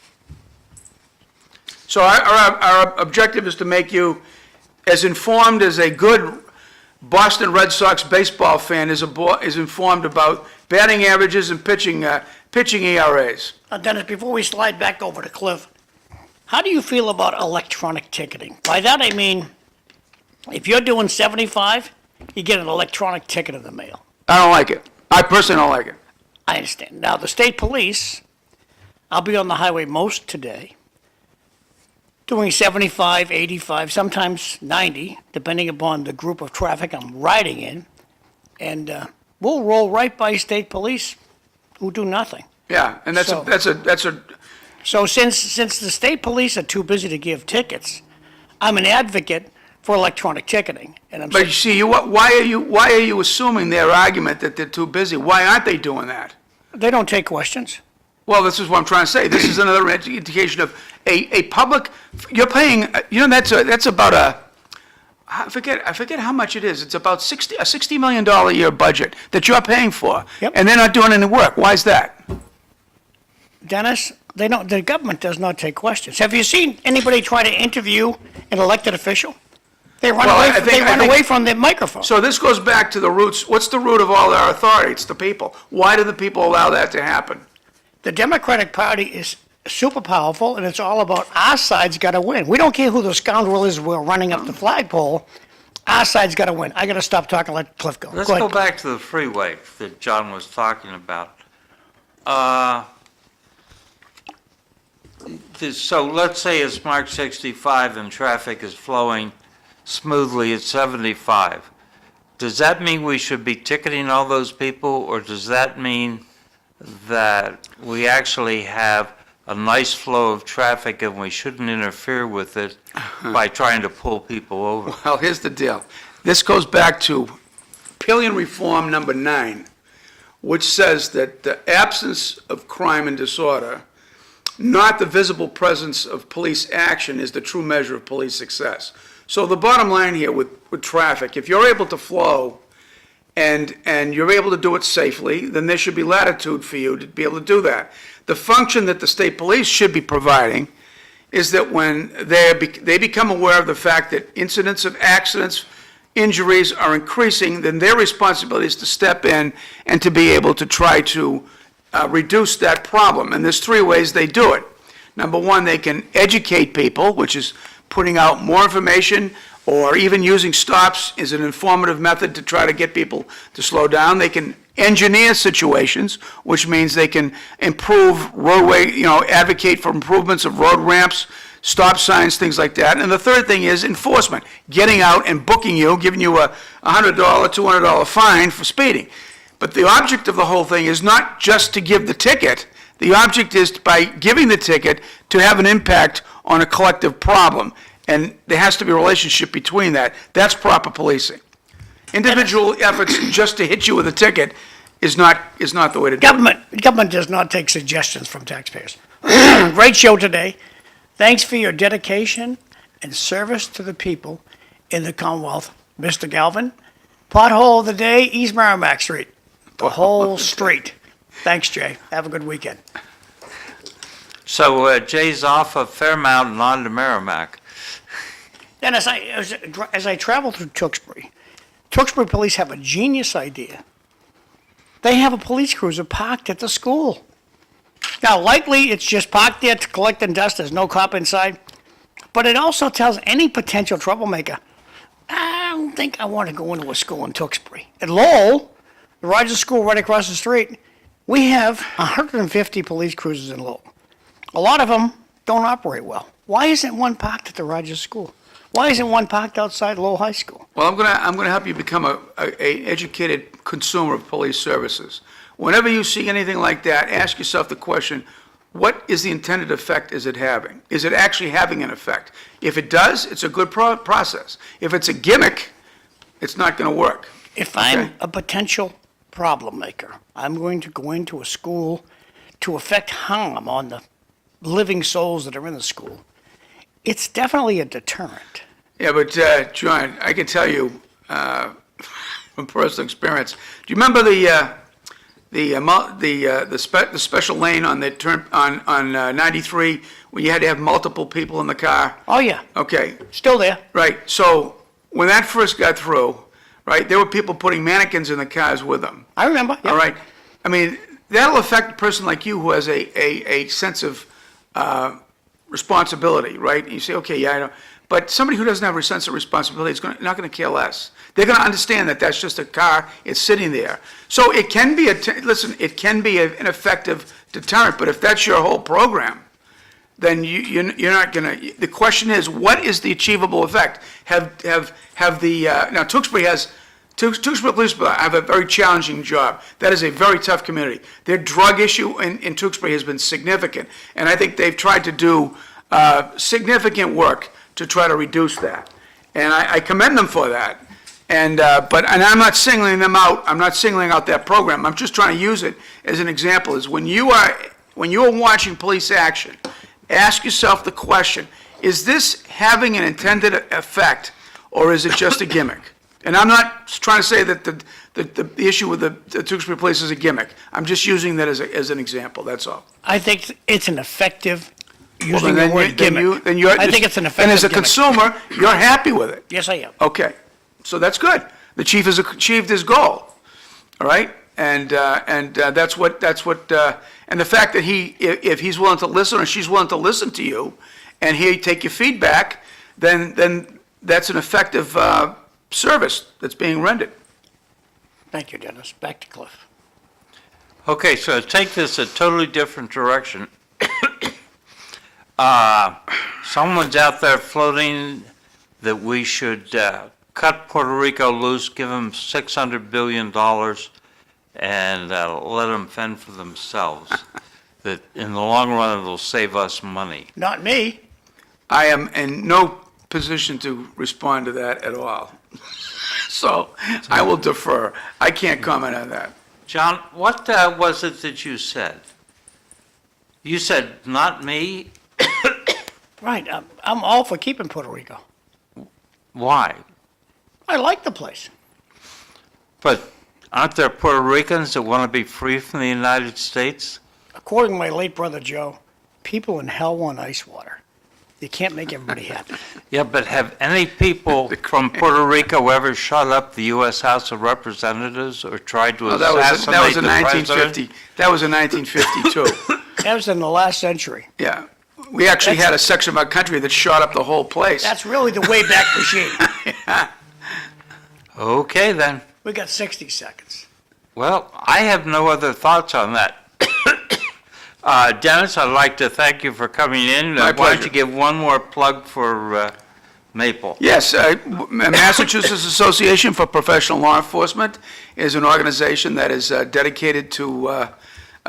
So our objective is to make you as informed as a good Boston Red Sox baseball fan is informed about batting averages and pitching ERAs. Dennis, before we slide back over to Cliff, how do you feel about electronic ticketing? By that I mean, if you're doing 75, you get an electronic ticket in the mail. I don't like it. I personally don't like it. I understand. Now, the state police, I'll be on the highway most today, doing 75, 85, sometimes 90, depending upon the group of traffic I'm riding in, and we'll roll right by state police who do nothing. Yeah, and that's a. So since the state police are too busy to give tickets, I'm an advocate for electronic ticketing, and I'm But you saying, see, why are you assuming their argument that they're too busy? Why aren't they doing that? they don't take questions. Well, this is what I'm trying to say. This is another indication of a public. You're paying. That's about a. I forget how much it is. It's about $60 million a year budget that you're paying for, Yep. and they're not doing any work. Why is that? Dennis, They don't, the government does not take questions. Have you seen anybody try to interview an elected official? They run Well, away, I think- I think- away from the microphone. So this goes back to the roots. What's the root of all our authority? It's the people. Why do the people allow that to happen? The Democratic Party is super powerful, and it's all about our side's got to win. We don't care who the scoundrel is we're running up the flagpole. Our side's got to win. I got to stop talking, let Cliff go. Let's Go go ahead. back to the freeway that John was talking about. So let's say it's Mark 65 and traffic is flowing smoothly at 75. Does that mean we should be ticketing all those people, or does that mean that we actually have a nice flow of traffic and we shouldn't interfere with it by trying to pull people over? Well, here's the deal. This goes back to Pillion Reform number 9, which says that the absence of crime and disorder, not the visible presence of police action, is the true measure of police success. So the bottom line here with traffic, if you're able to flow and you're able to do it safely, then there should be latitude for you to be able to do that. The function that the state police should be providing is that when they become aware of the fact that incidents of accidents, injuries are increasing, then their responsibility is to step in and to be able to try to reduce that problem. And there's 3 ways they do it. Number 1, they can educate people, which is putting out more information, or even using stops is an informative method to try to get people to slow down. They can engineer situations, which means they can improve roadway, advocate for improvements of road ramps, stop signs, things like that. And the third thing is enforcement, getting out and booking you, giving you a $100, $200 fine for speeding. But the object of the whole thing is not just to give the ticket. The object is, by giving the ticket, to have an impact on a collective problem. And there has to be a relationship between that. That's proper policing. Individual efforts just to hit you with a ticket is not the way to do it. Government does not take suggestions from taxpayers. Great show today. Thanks for your dedication and service to the people in the Commonwealth. Mr. Galvin, pothole of the day, East Merrimack Street. The whole street. Thanks, Jay. Have a good weekend. So Jay's off of Fairmount and on to Merrimack. Then as I travel through Tewksbury police have a genius idea. They have a police cruiser parked at the school. Now, likely it's just parked there to collect and dust. There's no cop inside. But it also tells any potential troublemaker, I don't think I want to go into a school in Tewksbury. At Lowell, the Rogers School right across the street, we have 150 police cruisers in Lowell. A lot of them don't operate well. Why isn't one parked at the Rogers School? Why isn't one parked outside Lowell High School? Well, I'm gonna help you become a educated consumer of police services. Whenever you see anything like that, ask yourself the question, what is the intended effect is it having? Is it actually having an effect? If it does, it's a good process. If it's a gimmick, it's not gonna work. If Okay. I'm a potential problem maker, I'm going to go into a school to affect harm on the living souls that are in the school. It's definitely a deterrent. Yeah, but John, I can tell you from personal experience. Do you remember the special lane on the turn on 93 where you had to have multiple people in the car? Oh, yeah, Okay, still there. right. So when that first got through, right, there were people putting mannequins in the cars with them. I remember. Yep. All right. I mean, that'll affect a person like you who has a sense of responsibility, right? And you say, okay, yeah, I know. But somebody who doesn't have a sense of responsibility is not going to care less. They're going to understand that that's just a car, it's sitting there. So it can be it can be an effective deterrent, but if that's your whole program, then you're not going to, the question is, what is the achievable effect? Now Tewksbury Police Department have a very challenging job. That is a very tough community. Their drug issue in Tewksbury has been significant, and I think they've tried to do significant work to try to reduce that. And I commend them for that. And I'm not singling them out. I'm not singling out that program. I'm just trying to use it as an example. Is when you are watching police action, ask yourself the question: is this having an intended effect, or is it just a gimmick? And I'm not trying to say that the issue with the Tewksbury Police is a gimmick. I'm just using that as an example, that's all. I think it's an effective, Well, using the then word gimmick. then you're- I think it's an And as effective a gimmick. consumer, you're happy with it. Yes, I am. Okay, so that's good. The chief has achieved his goal, all right? And that's what, and the fact that if he's willing to listen or she's willing to listen to you and take your feedback, then that's an effective service that's being rendered. Thank you, Dennis. Back to Cliff. Okay, so take this a totally different direction. Someone's out there floating that we should cut Puerto Rico loose, give them $600 billion, and let them fend for themselves. That in the long run, it'll save us money. Not me. I am in no position to respond to that at all. So I will defer. I can't comment on that. John, what was it that you said? You said, not me? Right. I'm all for keeping Puerto Rico. Why? I like the place. But aren't there Puerto Ricans that want to be free from the United States? According to my late brother Joe, people in hell want ice water. You can't make everybody happy. Yeah, but have any people from Puerto Rico ever shot up the U.S. House of Representatives or tried to Well, that was assassinate in the president? 1950. That was in 1952. That was in the last century. Yeah. We actually had a section of our country that shot up the whole place. That's really the way back regime. Okay, then. We got 60 seconds. Well, I have no other thoughts on that. Dennis, I'd like to thank you for coming in. My Why don't pleasure. you give one more plug for Maple? Yes, Massachusetts Association for Professional Law Enforcement is an organization that is dedicated to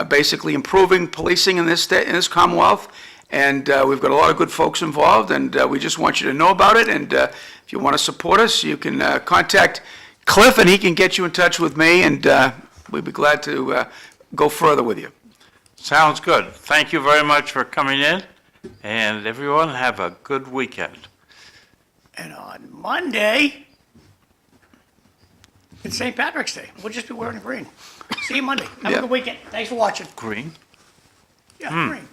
basically improving policing in this state, in this Commonwealth. And we've got a lot of good folks involved, and we just want you to know about it. And if you want to support us, you can contact Cliff, and he can get you in touch with me, and we'd be glad to go further with you. Sounds good. Thank you very much for coming in, and everyone have a good weekend. And on Monday, it's St. Patrick's Day. We'll just be wearing green. See you Monday. Have Yeah. a good weekend. Thanks for watching. Green? Yeah, green.